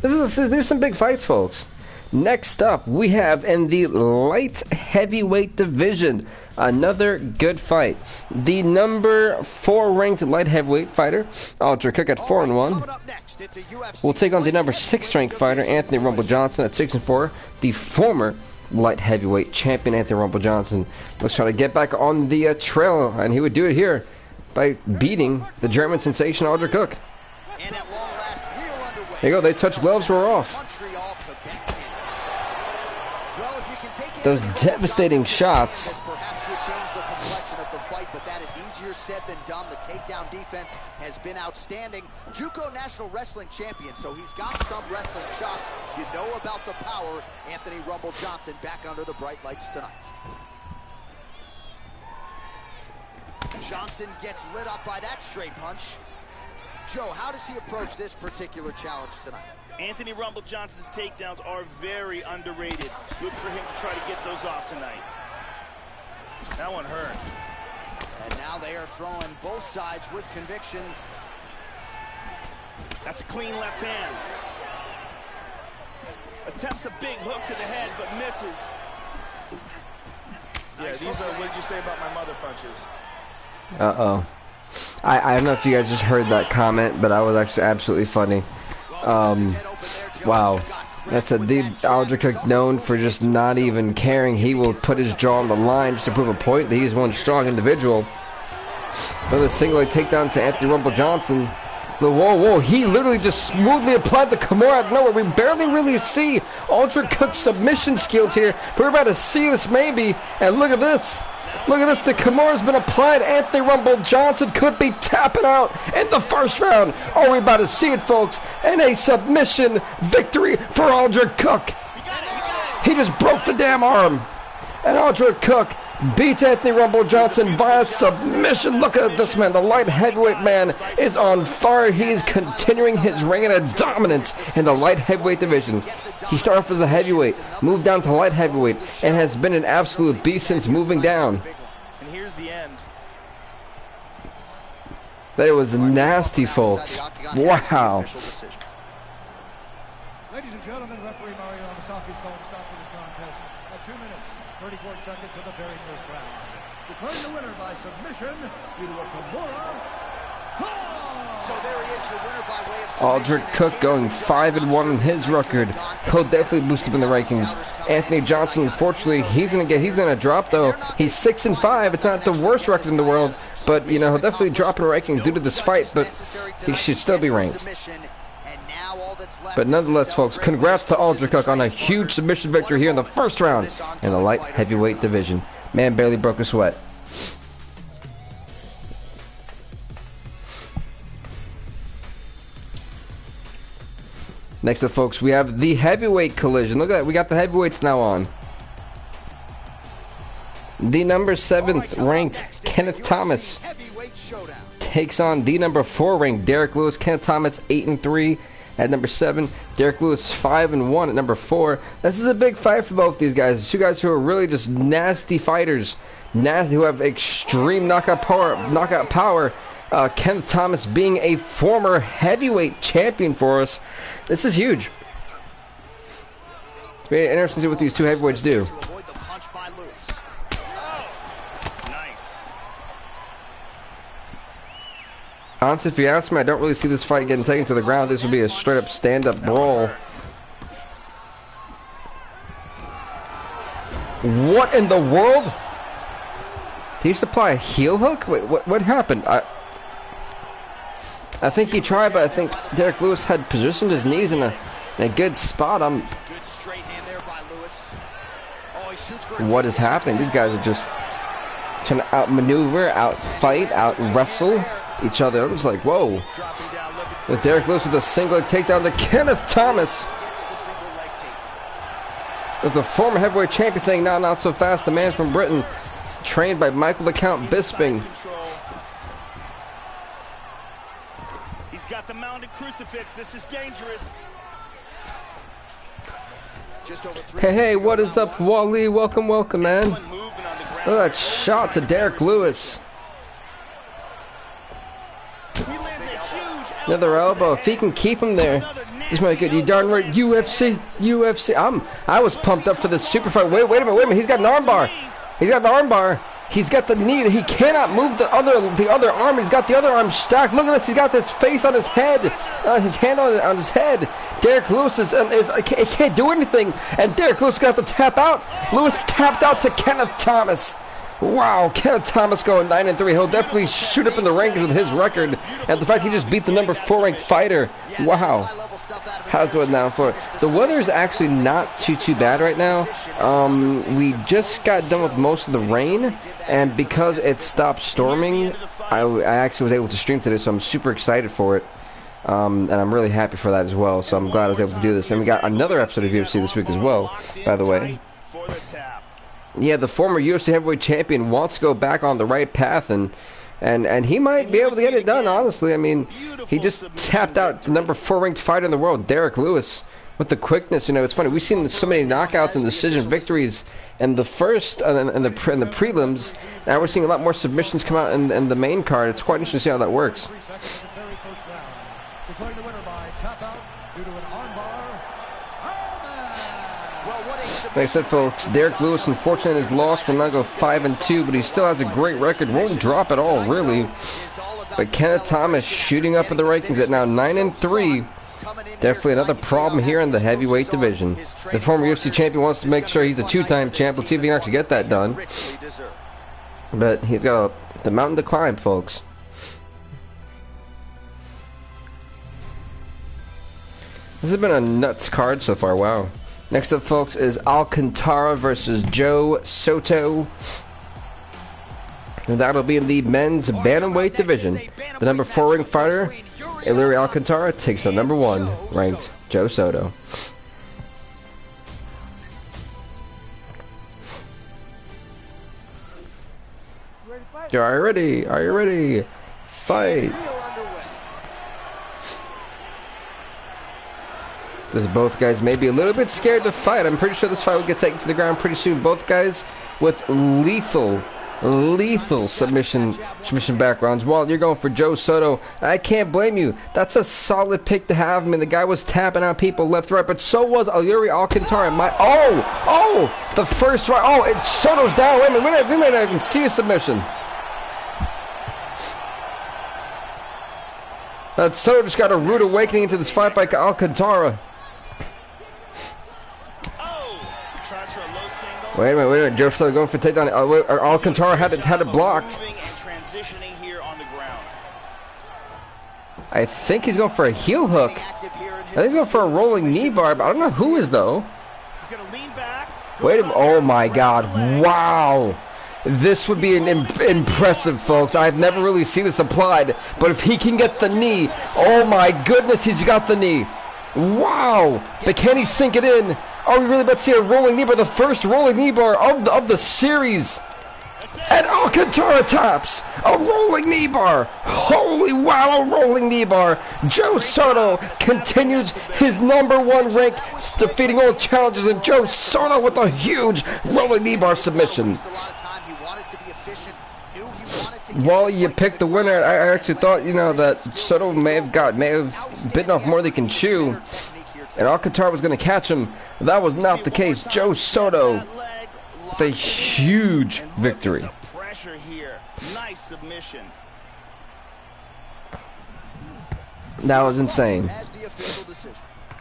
there's some big fights, folks. Next up, we have in the light heavyweight division, another good fight. The number 4 ranked light heavyweight fighter, Aldrich Cook, at 4-1. Will take on the number 6 ranked fighter, Anthony Rumble Johnson, at 6-4. The former light heavyweight champion, Anthony Rumble Johnson, let's try to get back on the trail, and he would do it here by beating the German sensation, Aldrich Cook. There you go, they touch gloves, we're off. Those devastating shots. Perhaps would change the complexion of the fight, but that is easier said than done. The takedown defense has been outstanding. JUCO National Wrestling Champion, so he's got some wrestling chops. You know about the power. Anthony Rumble Johnson back under the bright lights tonight. Johnson gets lit up by that straight punch. Joe, how does he approach this particular challenge tonight? Anthony Rumble Johnson's takedowns are very underrated. Look for him to try to get those off tonight. That one hurt. And now they are throwing both sides with conviction. That's a clean left hand. Attempts a big hook to the head, but misses. Yeah, these are, what did you say about my mother punches? Uh-oh. I don't know if you guys just heard that comment, but that was actually absolutely funny. Wow. That's a Aldrich Cook, known for just not even caring. He will put his jaw on the line just to prove a point that he's one strong individual. Another single leg takedown to Anthony Rumble Johnson. Whoa, he literally just smoothly applied the Kimura out of nowhere. We barely really see Aldrich Cook's submission skills here, but we're about to see this maybe. And look at this. Look at this, the Kimura's been applied. Anthony Rumble Johnson could be tapping out in the first round. Are we about to see it, folks? And a submission victory for Aldrich Cook. He just broke the damn arm. And Aldrich Cook beats Anthony Rumble Johnson via submission. Look at this man. The light heavyweight man is on fire. He is continuing his reign of dominance in the light heavyweight division. He started off as a heavyweight, moved down to light heavyweight, and has been an absolute beast since moving down. And here's the end. That was nasty, folks. Wow. Ladies and gentlemen, referee Mario Amasaki's calling a stop to this contest at 2 minutes, 34 seconds of the very first round. Declaring the winner by submission due to a Kimura. So there he is, your winner by way of Aldrich Cook going 5-1 in his record. He'll definitely boost up in the rankings. Anthony Johnson, unfortunately, he's gonna drop though. He's 6-5. It's not the worst record in the world, but you know, he'll definitely drop in rankings due to this fight. But he should still be ranked. But nonetheless, folks, congrats to Aldrich Cook on a huge submission victory here in the first round in the light heavyweight division. Man barely broke a sweat. Next up, folks, we have the heavyweight collision. Look at that. We got the heavyweights now on. The number 7th ranked Kenneth Thomas takes on the number 4 ranked Derek Lewis. Kenneth Thomas 8-3 at number 7. Derek Lewis 5-1 at number 4. This is a big fight for both these guys. Two guys who are really just nasty fighters, who have extreme knockout power. Kenneth Thomas being a former heavyweight champion for us. This is huge. It's very interesting to see what these two heavyweights do. Honestly, if you ask me, I don't really see this fight getting taken to the ground. This would be a straight-up stand-up brawl. What in the world? Did he just apply a heel hook? Wait, what happened? I think he tried, but I think Derek Lewis had positioned his knees in a good spot. What is happening? These guys are just trying to outmaneuver, outfight, out-wrestle each other. It was like, whoa. There's Derek Lewis with a single leg takedown to Kenneth Thomas. There's the former heavyweight champion saying, "No, not so fast." The man from Britain, trained by Michael the Count Bisping. He's got the mounted crucifix. This is dangerous. Hey, what is up, Wally? Welcome, welcome, man. Look at that shot to Derek Lewis. Another elbow. If he can keep him there, he's really good. You darn right. UFC. I was pumped up for this super fight. Wait a minute. He's got an armbar. He's got an armbar. He's got the knee. He cannot move the other arm. He's got the other arm stacked. Look at this. He's got this face on his head. His hand on his head. Derek Lewis he can't do anything. And Derek Lewis got to tap out. Lewis tapped out to Kenneth Thomas. Wow, Kenneth Thomas going 9-3. He'll definitely shoot up in the rankings with his record. And the fact he just beat the number 4 ranked fighter. Wow. How's the weather now for it? The weather is actually not too bad right now. We just got done with most of the rain, and because it stopped storming, I actually was able to stream today, so I'm super excited for it. And I'm really happy for that as well, so I'm glad I was able to do this. And we got another episode of UFC this week as well, by the way. Yeah, the former UFC heavyweight champion wants to go back on the right path, and he might be able to get it done, honestly. I mean, he just tapped out the number 4 ranked fighter in the world, Derek Lewis, with the quickness. You know, it's funny. We've seen so many knockouts and decision victories in the first and the prelims. Now we're seeing a lot more submissions come out in the main card. It's quite interesting to see how that works. Like I said, folks, Derek Lewis, unfortunately, his loss will now go 5-2, but he still has a great record. Won't drop at all, really. But Kenneth Thomas shooting up in the rankings at now 9-3. Definitely another problem here in the heavyweight division. The former UFC champion wants to make sure he's a 2-time champ. Let's see if he can actually get that done. But he's got the mountain to climb, folks. This has been a nuts card so far. Wow. Next up, folks, is Alcantara versus Joe Soto. And that'll be in the men's bantamweight division. The number 4 ranked fighter, Illyria Alcantara, takes the number 1 ranked Joe Soto. Are you ready? Are you ready? Fight! This both guys may be a little bit scared to fight. I'm pretty sure this fight will get taken to the ground pretty soon. Both guys with lethal submission backgrounds. Walt, you're going for Joe Soto. I can't blame you. That's a solid pick to have. I mean, the guy was tapping out people left, right, but so was Illyria Alcantara. The first right. Soto's down. Wait a minute. We may not even see a submission. Soto just got a rude awakening into this fight by Alcantara. Wait a minute. Joe Soto going for takedown. Alcantara had it blocked. I think he's going for a heel hook. I think he's going for a rolling knee bar, but I don't know who is, though. Wait a minute. Oh, my God. Wow. This would be impressive, folks. I've never really seen this applied, but if he can get the knee, oh, my goodness, he's got the knee. Wow. But can he sink it in? Are we really about to see a rolling knee bar, the first rolling knee bar of the series? And Alcantara taps a rolling knee bar. Holy wow, a rolling knee bar. Joe Soto continues his number 1 rank, defeating all challenges, and Joe Soto with a huge rolling knee bar submission. While you picked the winner, I actually thought, that Soto may have bitten off more than he can chew, and Alcantara was going to catch him. That was not the case. Joe Soto with a huge victory. Pressure here. Nice submission. That was insane.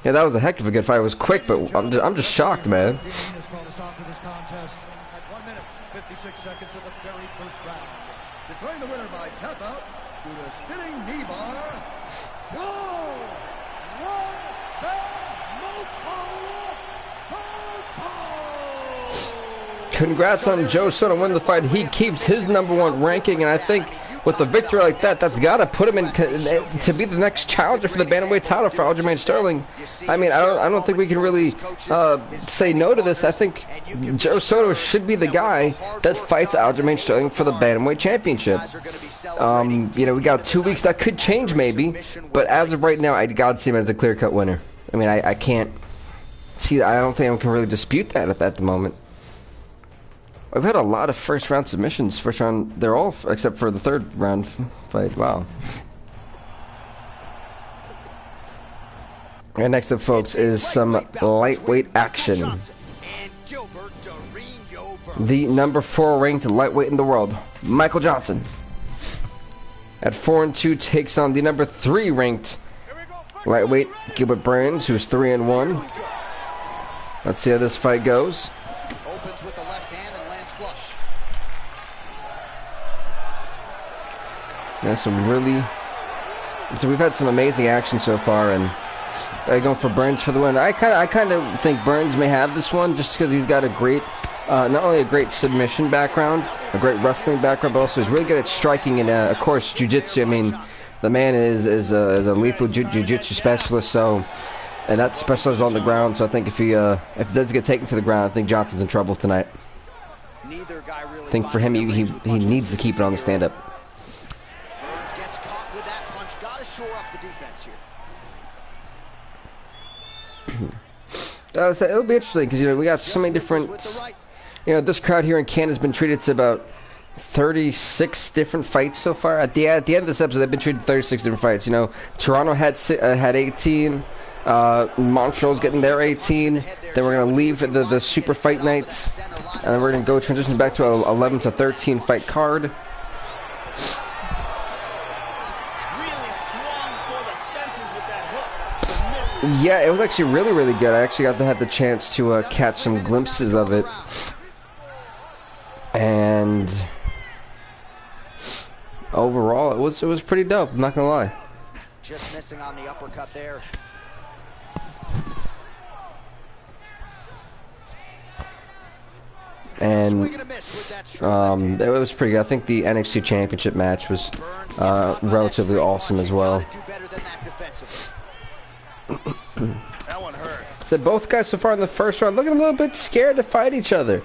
Yeah, that was a heck of a good fight. It was quick, but I'm just shocked, man. 56 seconds of the very first round. Declaring the winner by tap out to the spinning knee bar, Joe Congrats on Joe Soto winning the fight. He keeps his number 1 ranking, and I think with a victory like that, that's got to put him in to be the next challenger for the bantamweight title for Aljamain Sterling. I mean, I don't think we can really say no to this. I think Joe Soto should be the guy that fights Aljamain Sterling for the bantamweight championship. You know, we got 2 weeks, that could change maybe, but as of right now, I got to see him as the clear-cut winner. I mean, I can't see. I don't think I can really dispute that at the moment. We've had a lot of first-round submissions. First round, they're all except for the third round fight. Wow. And next up, folks, is some lightweight action. The number 4 ranked lightweight in the world, Michael Johnson, at 4-2 takes on the number 3 ranked lightweight Gilbert Burns, who's 3-1. Let's see how this fight goes. Opens with the left hand and lands flush. Yeah, so we've had some amazing action so far, and going for Burns for the win. I kind of think Burns may have this one just because he's got a great, not only a great submission background, a great wrestling background, but also he's really good at striking and, of course, jiu-jitsu. I mean, the man is a lethal jiu-jitsu specialist, so, and that specializes on the ground. So I think if he does get taken to the ground, I think Johnson's in trouble tonight. Neither guy really. I think for him, he needs to keep it on the stand-up. Burns gets caught with that punch. Gotta shore up the defense here. So it'll be interesting because, you know, we got so many different, you know, this crowd here in Canada has been treated to about 36 different fights so far. At the end of this episode, they've been treated 36 different fights. You know, Toronto had 18. Montreal's getting their 18. Then we're gonna leave the super fight nights, and then we're gonna go transition back to a 11 to 13 fight card. Yeah, it was actually really good. I actually got to have the chance to catch some glimpses of it, and overall, it was pretty dope. I'm not gonna lie. Just missing on the uppercut there. And it was pretty good. I think the NXT Championship match was relatively awesome as well. That one hurt. So both guys so far in the first round looking a little bit scared to fight each other.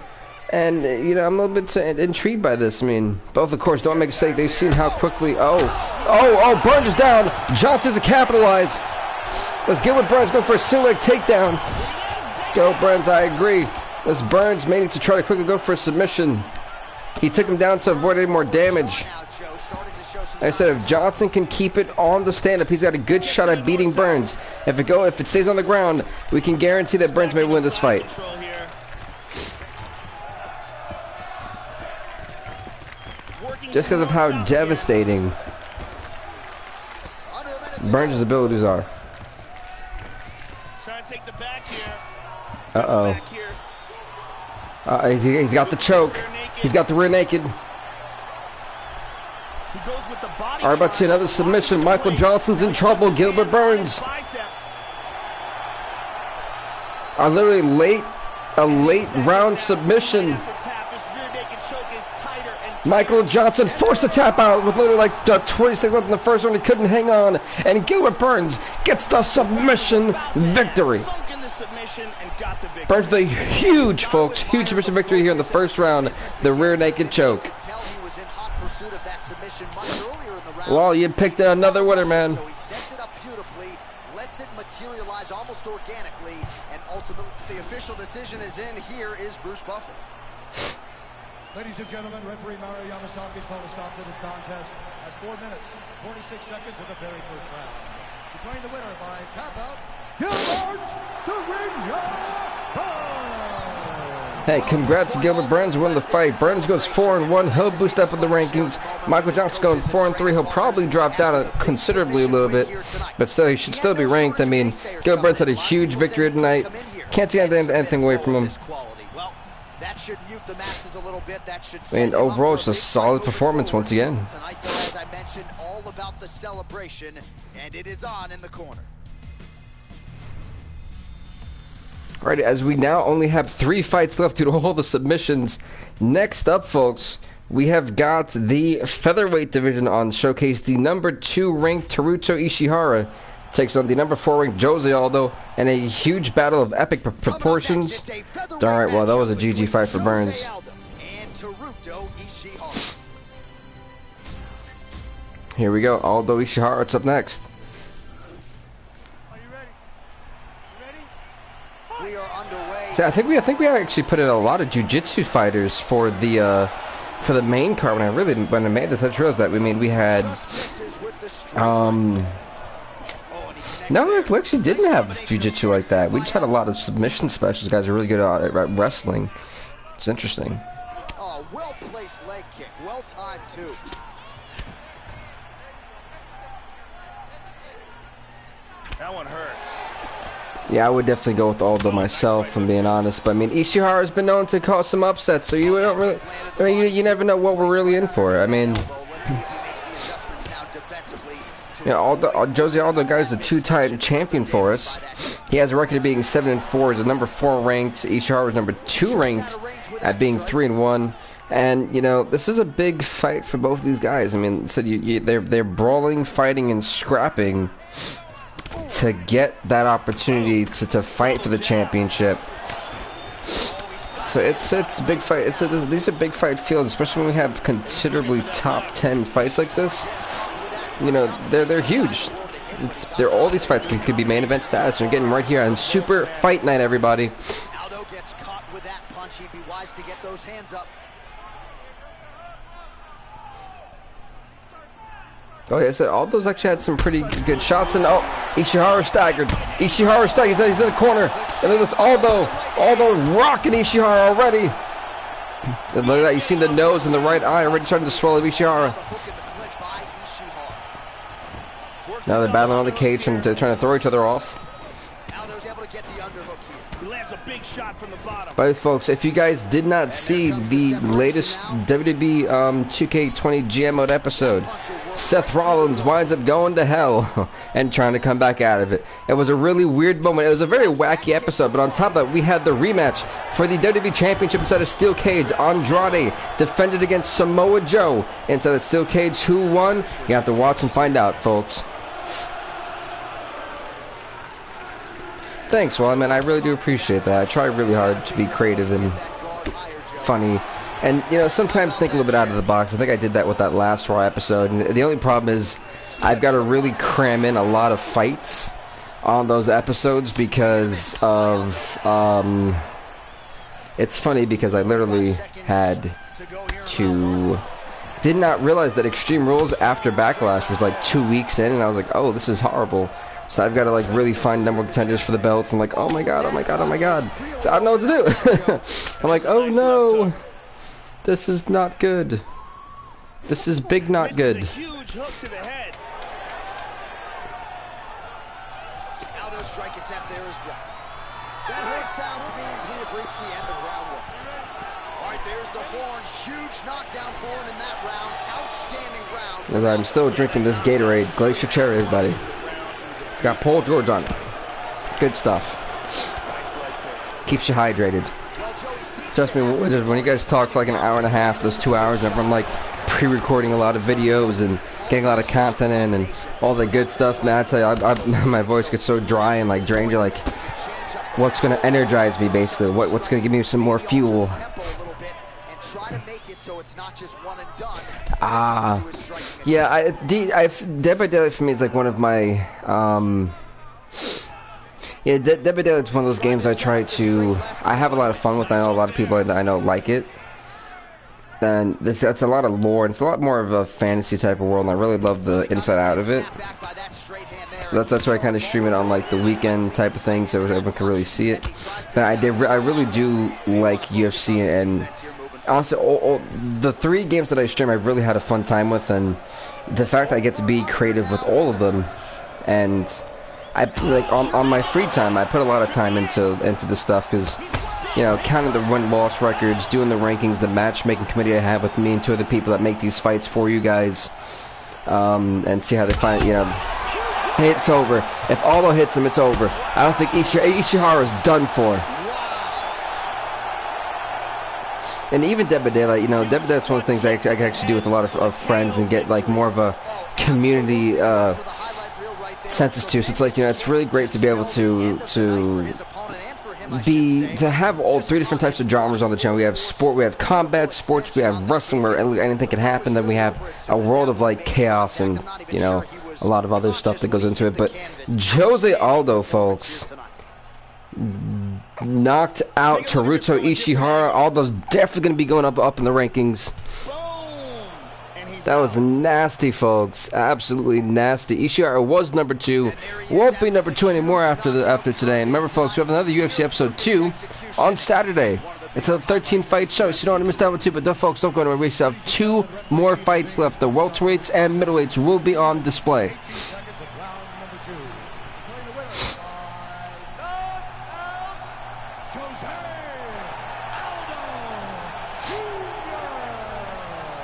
And, you know, I'm a little bit intrigued by this. I mean, both, of course, don't make a mistake. They've seen how quickly... Oh, Burns is down. Johnson's to capitalize. Let's get with Burns. Go for a single leg takedown. Go, Burns. I agree. Let's Burns meaning to try to quickly go for a submission. He took him down to avoid any more damage. Like I said, if Johnson can keep it on the stand-up, he's got a good shot at beating Burns. If it stays on the ground, we can guarantee that Burns may win this fight. Just because of how devastating Burns' abilities are. Uh-oh. He's got the choke. He's got the rear naked. Alright, about to see another submission. Michael Johnson's in trouble. Gilbert Burns. A late round submission. Michael Johnson forced the tap out with literally like 20 seconds left in the first round. He couldn't hang on. And Gilbert Burns gets the submission victory. Burns with a huge, folks, huge submission victory here in the first round. The rear naked choke. Well, you picked another winner, man. So he sets it up beautifully, lets it materialize almost organically, and ultimately the official decision is in. Here is Bruce Buffer. Ladies and gentlemen, referee Mario Yamasaki's called a stop to this contest at 4 minutes, 46 seconds of the very first round. Declaring the winner by tap out, Gilbert the Hey, congrats to Gilbert Burns winning the fight. Burns goes 4-1. He'll boost up in the rankings. Michael Johnson going 4-3. He'll probably drop down considerably a little bit, but still, he should still be ranked. I mean, Gilbert Burns had a huge victory tonight. Can't take anything away from him. That should mute the masses a little bit. That should I mean, overall, it's a solid performance once again. Tonight, though, as I mentioned, all about the celebration, and it is on in the corner. Alright, as we now only have 3 fights left due to all the submissions. Next up, folks, we have got the featherweight division on showcase. The number 2 ranked Teruto Ishihara takes on the number 4 ranked Jose Aldo in a huge battle of epic proportions. Alright, well, that was a GG fight for Burns. Here we go, Aldo Ishihara, what's up next? Are you ready? We are underway. See, I think we actually put in a lot of jiu-jitsu fighters for the main card. When I made this, I realized that we had no, we actually didn't have jiu-jitsu like that. We just had a lot of submission specialists. Guys are really good at wrestling. It's interesting. Oh, well-placed leg kick, well-timed too. That one hurt. Yeah, I would definitely go with Aldo myself, if I'm being honest. But I mean, Ishihara has been known to cause some upsets, so you don't really. I mean, you never know what we're really in for. I mean, you know, Jose Aldo, guys, a 2-time champion for us. He has a record of being 7-4. He's a number 4 ranked. Ishihara is number 2 ranked at being 3-1. And you know, this is a big fight for both of these guys. I mean, so they're brawling, fighting, and scrapping to get that opportunity to fight for the championship. So it's a big fight. These are big fight fields, especially when we have considerably top 10 fights like this. You know, they're huge. All these fights could be main event status. We're getting right here on Super Fight Night, everybody. Aldo gets caught with that punch. He'd be wise to get those hands up. Oh, yeah, I said Aldo's actually had some pretty good shots, and oh, Ishihara staggered. Ishihara staggered. He's in the corner, and then this Aldo rocking Ishihara already. And look at that! You see the nose and the right eye already starting to swell of Ishihara. Now they're battling on the cage, trying to throw each other off. Aldo's able to get the underhook here. He lands a big shot from the bottom. But folks, if you guys did not see the latest WWE 2K20 GM mode episode, Seth Rollins winds up going to hell and trying to come back out of it. It was a really weird moment. It was a very wacky episode, but on top of that, we had the rematch for the WWE Championship inside a steel cage. Andrade defended against Samoa Joe inside a steel cage. Who won? You have to watch and find out, folks. Thanks, well, I mean, I really do appreciate that. I try really hard to be creative and funny. And, you know, sometimes think a little bit out of the box. I think I did that with that last Raw episode. And the only problem is I've got to really cram in a lot of fights on those episodes because of, it's funny because I literally had to, did not realize that Extreme Rules after Backlash was like 2 weeks in, and I was like, oh, this is horrible. So I've got to like really find number contenders for the belts, and like, oh my god, oh my god, oh my god. So I don't know what to do. I'm like, oh no, this is not good. This is big not good. Huge hook to the head. Aldo's strike attempt there is blocked. That horn sounds means we have reached the end of round 1. All right, there's the horn. Huge knockdown for him in that round. Outstanding round. As I'm still drinking this Gatorade, Glacier Cherry, everybody. It's got Paul George on it. Good stuff. Keeps you hydrated. Trust me, when you guys talk for like an hour and a half, those 2 hours, and I'm like pre-recording a lot of videos and getting a lot of content in and all the good stuff, man, I tell you, my voice gets so dry and like drained. You're like, what's going to energize me, basically? What's going to give me some more fuel? Yeah, Dead by Daylight for me is like one of my, yeah, Dead by Daylight is one of those games I have a lot of fun with. I know a lot of people I know like it. And that's a lot of lore, and it's a lot more of a fantasy type of world, and I really love the inside out of it. That's why I kind of stream it on like the weekend type of thing, so everyone can really see it. But I really do like UFC, and honestly, the 3 games that I stream, I've really had a fun time with, and the fact I get to be creative with all of them, and I like on my free time, I put a lot of time into this stuff because, you know, counting the win-loss records, doing the rankings, the matchmaking committee I have with me and 2 other people that make these fights for you guys, and see how they find, you know, hey, it's over. If Aldo hits him, it's over. I don't think Ishihara is done for. And even Dead by Daylight, you know, Dead by Daylight's one of the things I can actually do with a lot of friends and get like more of a community census to. So it's like, you know, it's really great to be able to have all 3 different types of genres on the channel. We have sport, we have combat sports, we have wrestling where anything can happen. Then we have a world of like chaos and, you know, a lot of other stuff that goes into it. But Jose Aldo, folks, knocked out Teruto Ishihara. Aldo's definitely going to be going up in the rankings. That was nasty, folks. Absolutely nasty. Ishihara was number 2. Won't be number 2 anymore after today. And remember, folks, we have another UFC episode 2 on Saturday. It's a 13-fight show, so you don't want to miss that one too. But folks, don't go anywhere. We still have 2 more fights left. The welterweights and middleweights will be on display.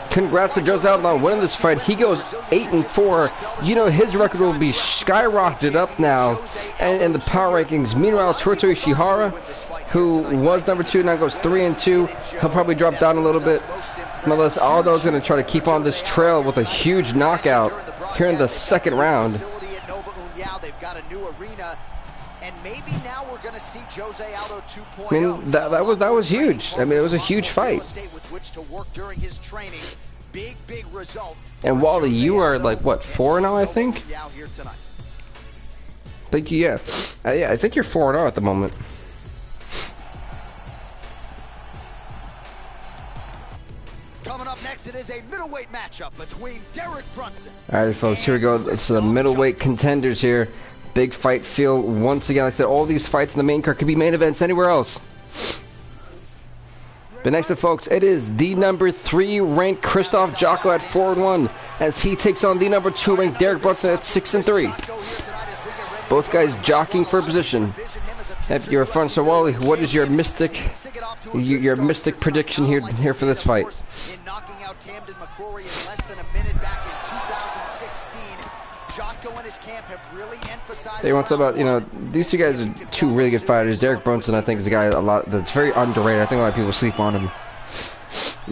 Congrats to Jose Aldo on winning this fight. He goes 8-4. You know, his record will be skyrocketed up now and in the power rankings. Meanwhile, Teruto Ishihara, who was number 2, now goes 3-2. He'll probably drop down a little bit. Nonetheless, Aldo's going to try to keep on this trail with a huge knockout here in the 2nd round. They've got a new arena. And maybe now we're going to see Jose Aldo 2.0. I mean, that was huge. I mean, it was a huge fight. Big result. And Wally, you are like what, 4-0, I think. Yeah, I think you're 4-0 at the moment. Coming up next, it is a middleweight matchup between Derek Brunson. All right, folks, here we go. It's the middleweight contenders here. Big fight feel once again. Like I said, all these fights in the main card could be main events anywhere else. But next up, folks, it is the number 3 ranked Krzysztof Jotko at 4-1 as he takes on the number 2 ranked Derek Brunson at 6-3. Both guys jockeying for position. If you're a fan, so Wally, what is your mystic prediction here for this fight? In knocking out Tamden McCrory in less than a minute back in 2016, Jotko and his camp have really emphasized. They want to talk about, you know, these 2 guys are 2 really good fighters. Derek Brunson, I think, is a guy that's very underrated. I think a lot of people sleep on him.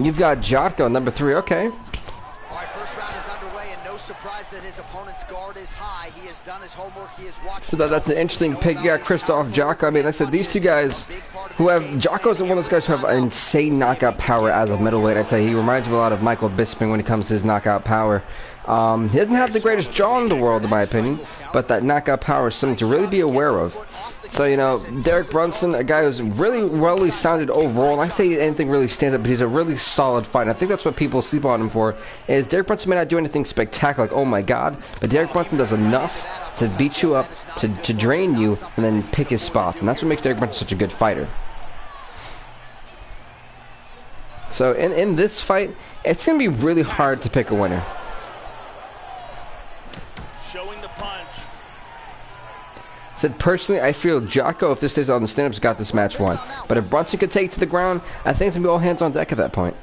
You've got Jotko, number 3. Okay. All right, first round is underway, and no surprise that his opponent's guard is high. He has done his homework. He has watched. So that's an interesting pick. You got Krzysztof Jotko. I mean, like I said, these 2 guys who have Jotko's one of those guys who have insane knockout power as a middleweight. I'd say he reminds me a lot of Michael Bisping when it comes to his knockout power. He doesn't have the greatest jaw in the world, in my opinion, but that knockout power is something to really be aware of. So, you know, Derek Brunson, a guy who's really well sounded overall. And I say anything really stands up, but he's a really solid fighter. I think that's what people sleep on him for. Is Derek Brunson may not do anything spectacular, like, oh my god, but Derek Brunson does enough to beat you up, to drain you, and then pick his spots. And that's what makes Derek Brunson such a good fighter. So, in this fight, it's going to be really hard to pick a winner. Showing the punch. Said personally, I feel Jotko, if this stays on the stand-ups, got this match won. But if Brunson could take it to the ground, I think it's gonna be all hands on deck at that point.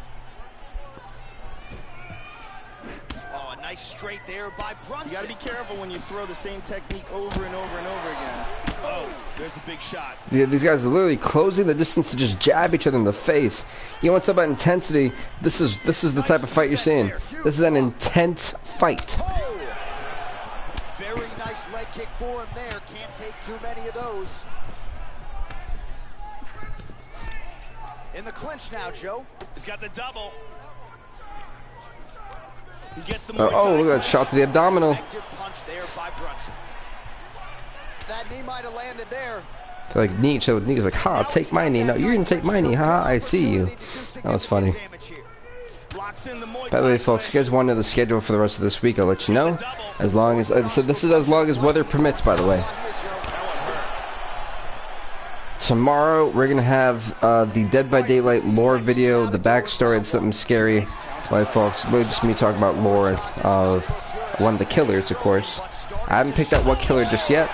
Oh, a nice straight there by Brunson. You gotta be careful when you throw the same technique over and over and over again. Oh, there's a big shot. Yeah, these guys are literally closing the distance to just jab each other in the face. You want to talk about intensity? This is the type of fight you're seeing. This is an intense fight. Very nice leg kick for him there. Can't take too many of those. In the clinch now, Joe. He's got the double. He gets the oh, look at that shot to the abdominal. Punch there by Brunson. That knee might have landed there. So like knee, so knee's like, ha, take my knee. No, you're gonna take my knee, ha, I see you. That was funny. By the way, folks, you guys want to know the schedule for the rest of this week, I'll let you know. As long as, so this is as long as weather permits, by the way. Tomorrow, we're going to have the Dead by Daylight lore video, the backstory, and something scary. Right, folks, literally just me talking about lore of one of the killers, of course. I haven't picked out what killer just yet,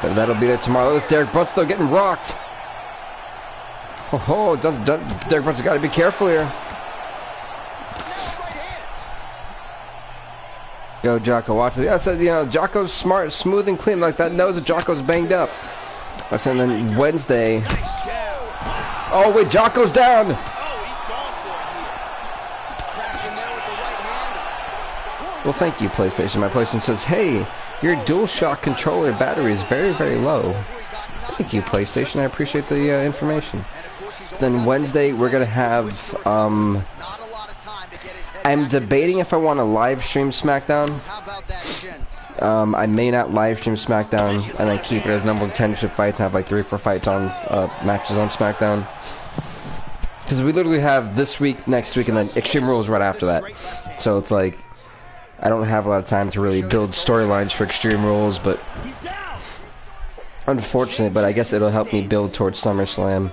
but that'll be there tomorrow. This Derek Brunson still getting rocked. Oh, Derek Brunson got to be careful here. Go, Jotko, watch it. I said, you know, Jotko's smart, smooth, and clean like that. Knows that Jotko's banged up. I said, and then Wednesday. Oh, wait, Jotko's down. Well, thank you, PlayStation. My PlayStation says, hey, your DualShock controller battery is very, very low. Thank you, PlayStation. I appreciate the information. Then Wednesday, we're going to have, I'm debating if I want to live stream SmackDown. I may not live stream SmackDown and then keep it as number 10 fights and have like 3 or 4 fights on, matches on SmackDown. Because we literally have this week, next week, and then Extreme Rules right after that. So it's like, I don't have a lot of time to really build storylines for Extreme Rules, but unfortunately, but I guess it'll help me build towards SummerSlam.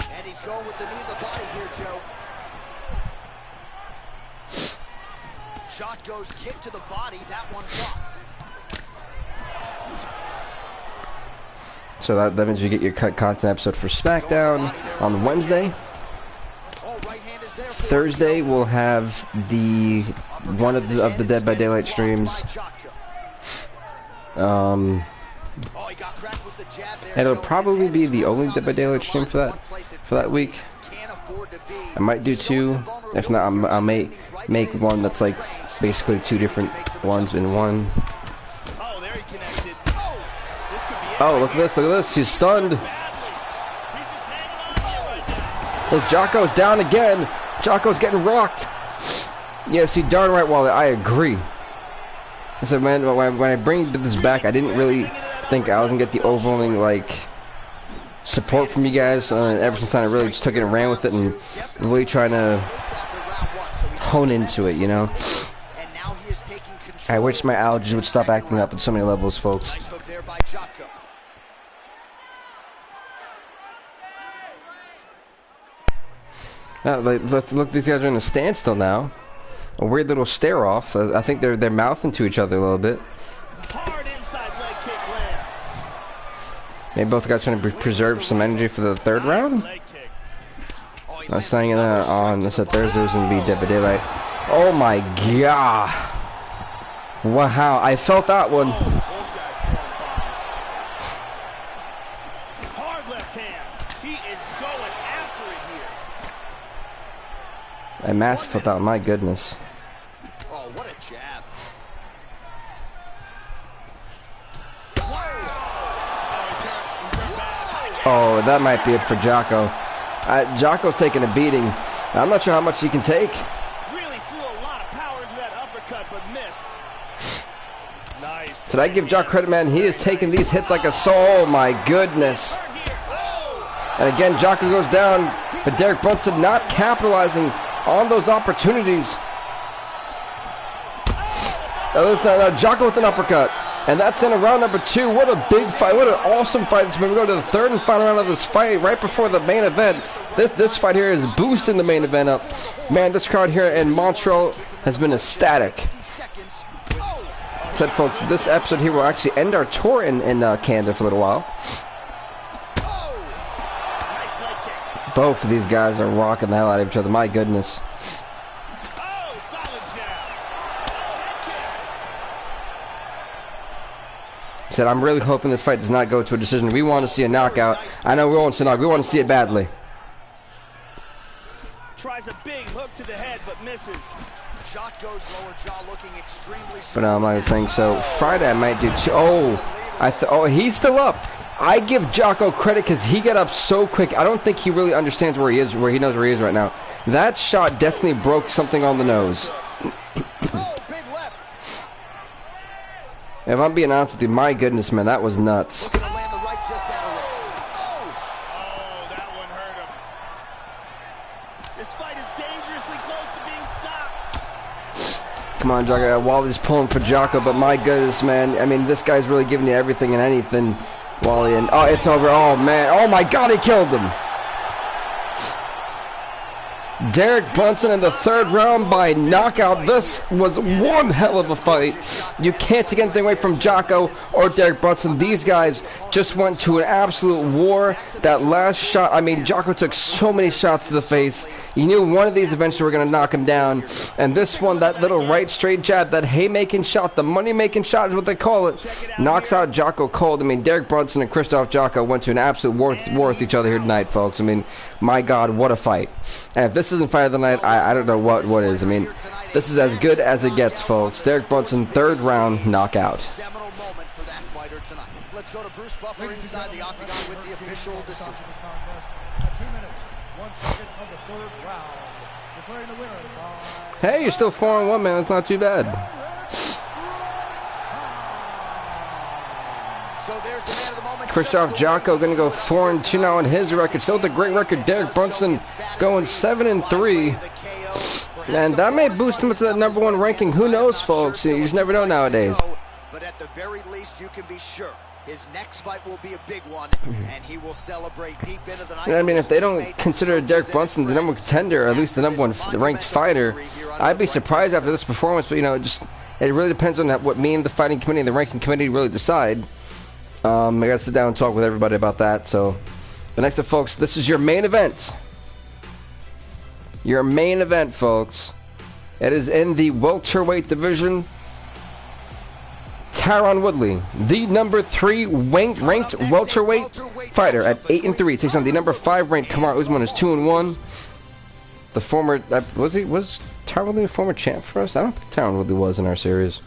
And he's going with the knee to the body here, Joe. Shot goes kick to the body, that one blocked. So that means you get your cut content episode for SmackDown on Wednesday. Thursday we'll have the one of the Dead by Daylight streams. And it'll probably be the only Dead by Daylight stream for that week. I might do 2. If not, I'll make one that's like basically 2 different ones in one. Oh, look at this, look at this. He's stunned. Jocko's down again. Jocko's getting rocked. Yeah, see, darn right, Wally, I agree. I said, man, when I bring this back, I didn't really think I was going to get the overwhelming, like, support from you guys. Ever since I really just took it and ran with it and really trying to hone into it, you know? I wish my allergies would stop acting up at so many levels, folks. Look, these guys are in a standstill now. A weird little stare off. I think they're mouthing to each other a little bit. Maybe both guys trying to preserve some energy for the 3rd round. I was saying that on Thursday was going to be Dead by Daylight. Oh my god! Wow, I felt that one. I massive felt that one, my goodness. Oh, what a jab. Oh, that might be it for Jocko. Jocko's taking a beating. I'm not sure how much he can take. Really threw a lot of power into that uppercut, but missed. Nice. Did I give Jock credit, man? He is taking these hits like a soul. Oh my goodness. And again, Jocko goes down, but Derek Brunson not capitalizing on those opportunities. Now Jocko with an uppercut. And that's in round number 2. What a big fight. What an awesome fight. So we go to the 3rd and final round of this fight right before the main event. This fight here is boosting the main event up. Man, this crowd here in Montreal has been ecstatic. Said folks, this episode here will actually end our tour in Canada for a little while. Both of these guys are rocking the hell out of each other. My goodness. Said, I'm really hoping this fight does not go to a decision. We want to see a knockout. I know we want to see a knockout. We want to see it badly. Tries a big hook to the head, but misses. Shot goes lower jaw, looking extremely. But I was saying, so Friday I might do. Oh, he's still up. I give Jocko credit because he got up so quick. I don't think he really understands where he is, where he knows where he is right now. That shot definitely broke something on the nose. If I'm being honest with you, my goodness, man, that was nuts. That one hurt him. This fight is dangerously close to being stopped. Come on, Jocko. Wally's pulling for Jocko, but my goodness, man. I mean, this guy's really giving you everything and anything. Wally, and oh, it's over. Oh, man. Oh, my God, he killed him. Derek Brunson in the 3rd round by knockout. This was one hell of a fight. You can't take anything away from Jocko or Derek Brunson. These guys just went to an absolute war. That last shot, I mean, Jocko took so many shots to the face. You knew one of these eventually were going to knock him down. And this one, that little right straight jab, that haymaking shot, the money-making shot is what they call it, knocks out Jocko cold. I mean, Derek Brunson and Christoph Jocko went to an absolute war with each other here tonight, folks. I mean, my God, what a fight. And if this this isn't fight of the night, I don't know what is. I mean, this is as good as it gets, folks. Derek Brunson, 3rd round knockout. Seminal moment for that fighter tonight. Let's go to Bruce Buffer inside the octagon with the official decision. 2 minutes, 1 second of the 3rd round. Declaring the winner by... Hey, you're still 4-1, man. That's not too bad. So there's the man of the moment. Christoph Jocko going to go 4-2 now on his record. Still with a great record. Derek Brunson going 7-3. And that may boost him to that #1 ranking. Who knows, folks? You just never know nowadays. But at the very least, you can be sure his next fight will be a big one, and he will celebrate deep into the night. I mean, if they don't consider Derek Brunson the #1 contender, or at least the #1 ranked fighter, I'd be surprised after this performance. But, you know, it really depends on what me and the fighting committee and the ranking committee really decide. I gotta sit down and talk with everybody about that. So, but next up, folks, this is your main event. Your main event, folks. It is in the welterweight division. Tyron Woodley, the #3 ranked welterweight fighter at 8-3, takes on the #5 ranked Kamaru Usman, is 2-1. The former was Tyron Woodley a former champ for us? I don't think Tyron Woodley was in our series.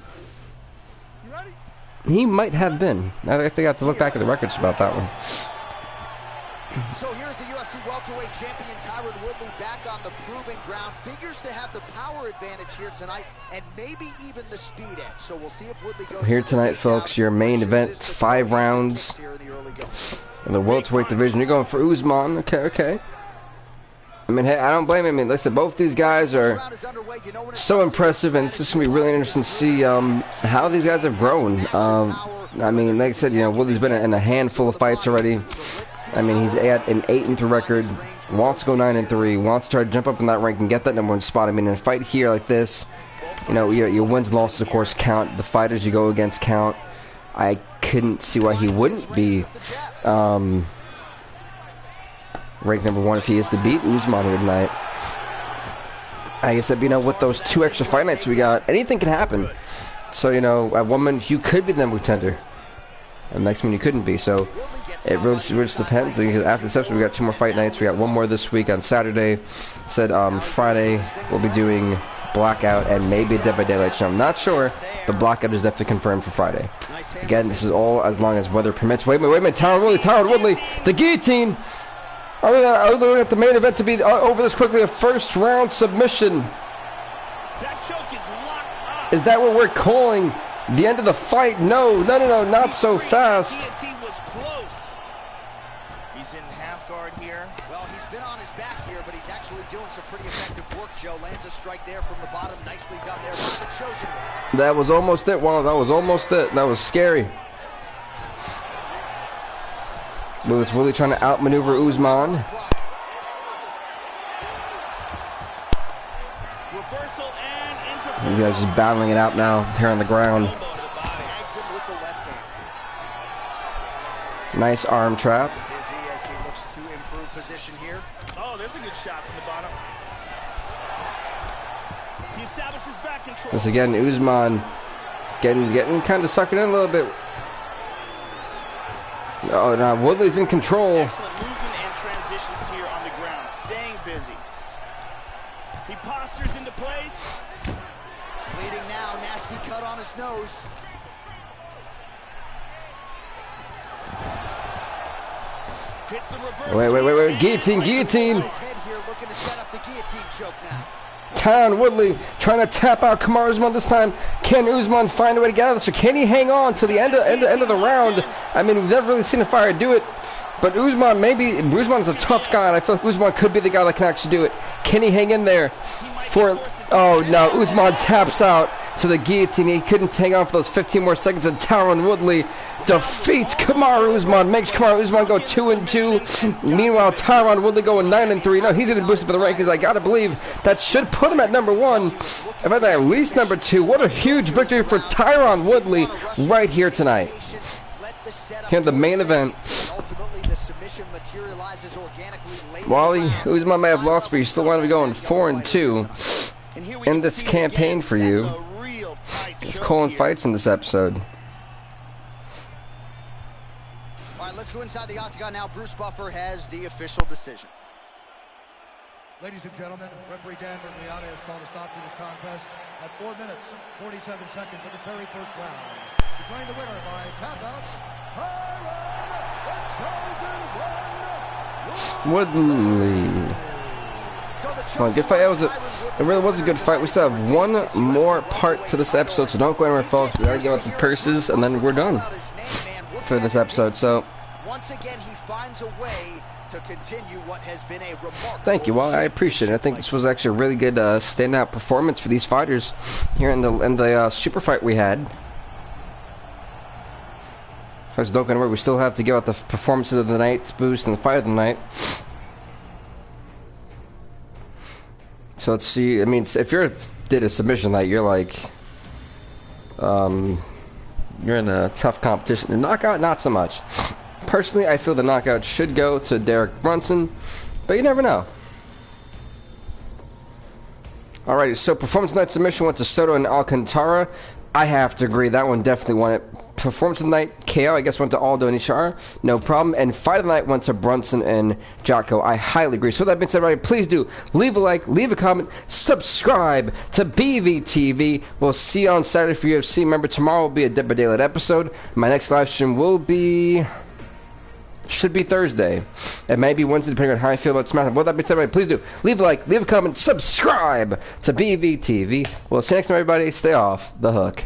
He might have been. I think I have to look back at the records about that one. So here's the UFC welterweight champion Tyron Woodley back on the proving ground. Figures to have the power advantage here tonight, and maybe even the speed edge. So we'll see if Woodley goes here tonight, folks. Your main event, 5 rounds in the welterweight division. You're going for Usman. Okay. I mean, hey, I don't blame him. I mean, listen, both these guys are so impressive, and it's just going to be really interesting to see how these guys have grown. I mean, like I said, you know, Woodley's been in a handful of fights already. I mean, he's at an 8-3 record, wants to go 9-3, wants to try to jump up in that rank and get that #1 spot. I mean, in a fight here like this, you know, your wins and losses, of course, count. The fighters you go against count. I couldn't see why he wouldn't be ranked #1 if he is to beat Usman here tonight. Like I said, you know, with those 2 extra fight nights we got, anything can happen. So, you know, at one minute you could be the #1 contender, and the next minute you couldn't be. So it really just depends. After this episode, we got 2 more fight nights. We got 1 more this week on Saturday. Said Friday we'll be doing Blackout and maybe a Dead by Daylight show. I'm not sure, but Blackout is definitely confirmed for Friday. Again, this is all as long as weather permits. Wait a minute, Tyron Woodley, the guillotine. Are we looking at the main event to be over this quickly? A 1st round submission. That choke is locked up. Is that what we're calling the end of the fight? No, not so fast. Guillotine was close. He's in half guard here. Well, he's been on his back here, but he's actually doing some pretty effective work, Joe. Lands a strike there from the bottom. Nicely done there by the chosen one. That was almost it. Wow, that was almost it. That was scary. Lewis really trying to outmaneuver Usman. Reversal and into You guys just battling it out now here on the ground. Tags him with the left hand. Nice arm trap. Busy as he looks to improve position here. Oh, there's a good shot from the bottom. He establishes back control. This again, Usman getting kind of sucking in a little bit. Oh, now Woodley's in control. Excellent movement and transitions here on the ground, staying busy. He postures into place. Bleeding now, nasty cut on his nose. Hits the reverse. Wait. Guillotine. His head here looking to set up the guillotine choke now. Tyron Woodley trying to tap out Kamaru Usman this time. Can Usman find a way to get out of this, or can he hang on to the end of the round? I mean, we've never really seen a fighter do it, but Usman's a tough guy, and I feel like Usman could be the guy that can actually do it. Can he hang in there? Oh no, Usman taps out to the guillotine. He couldn't hang on for those 15 more seconds, and Tyron Woodley defeats Kamaru Usman, makes Kamaru Usman go 2-2. Meanwhile, Tyron Woodley going 9-3. Now he's going to boost up the rankings. I got to believe that should put him at #1. If I think at least #2. What a huge victory for Tyron Woodley right here tonight. Here in the main event. Wally Usman may have lost, but you still want to be going 4-2 in this campaign for you. Calling fights in this episode. All right, let's go inside the octagon now. Bruce Buffer has the official decision. Ladies and gentlemen, referee Dan Mergliata has called a stop to this contest at 4 minutes, 47 seconds of the very first round. Declaring the winner by tap out, the chosen one, Woodley. Well, good fight. It really was a good fight. We still have one more part to this episode, so don't go anywhere, folks. We gotta give out the purses, and then we're done for this episode. So, once again, he finds a way to continue what has been a remarkable. Thank you. Well, I appreciate it. I think this was actually a really good standout performance for these fighters here in the super fight we had. Folks, don't go anywhere. We still have to give out the performances of the night's boost and the fight of the night. So let's see. I mean, if you did a submission night, you're like, you're in a tough competition. The knockout, not so much. Personally, I feel the knockout should go to Derek Brunson, but you never know. Alrighty, so performance night submission went to Soto and Alcantara. I have to agree, that one definitely won it. Performance of the night, KO, I guess, went to Aldo and Ishara, no problem. And fight of the night went to Brunson and Jocko. I highly agree. So with that being said, everybody, please do leave a like, leave a comment, subscribe to BVTV. We'll see you on Saturday for UFC. Remember, tomorrow will be a Dead by Daylight episode. My next live stream will be... should be Thursday. It may be Wednesday, depending on how I feel about SmackDown. With that being said, everybody, please do leave a like, leave a comment, subscribe to BVTV. We'll see you next time, everybody. Stay off the hook.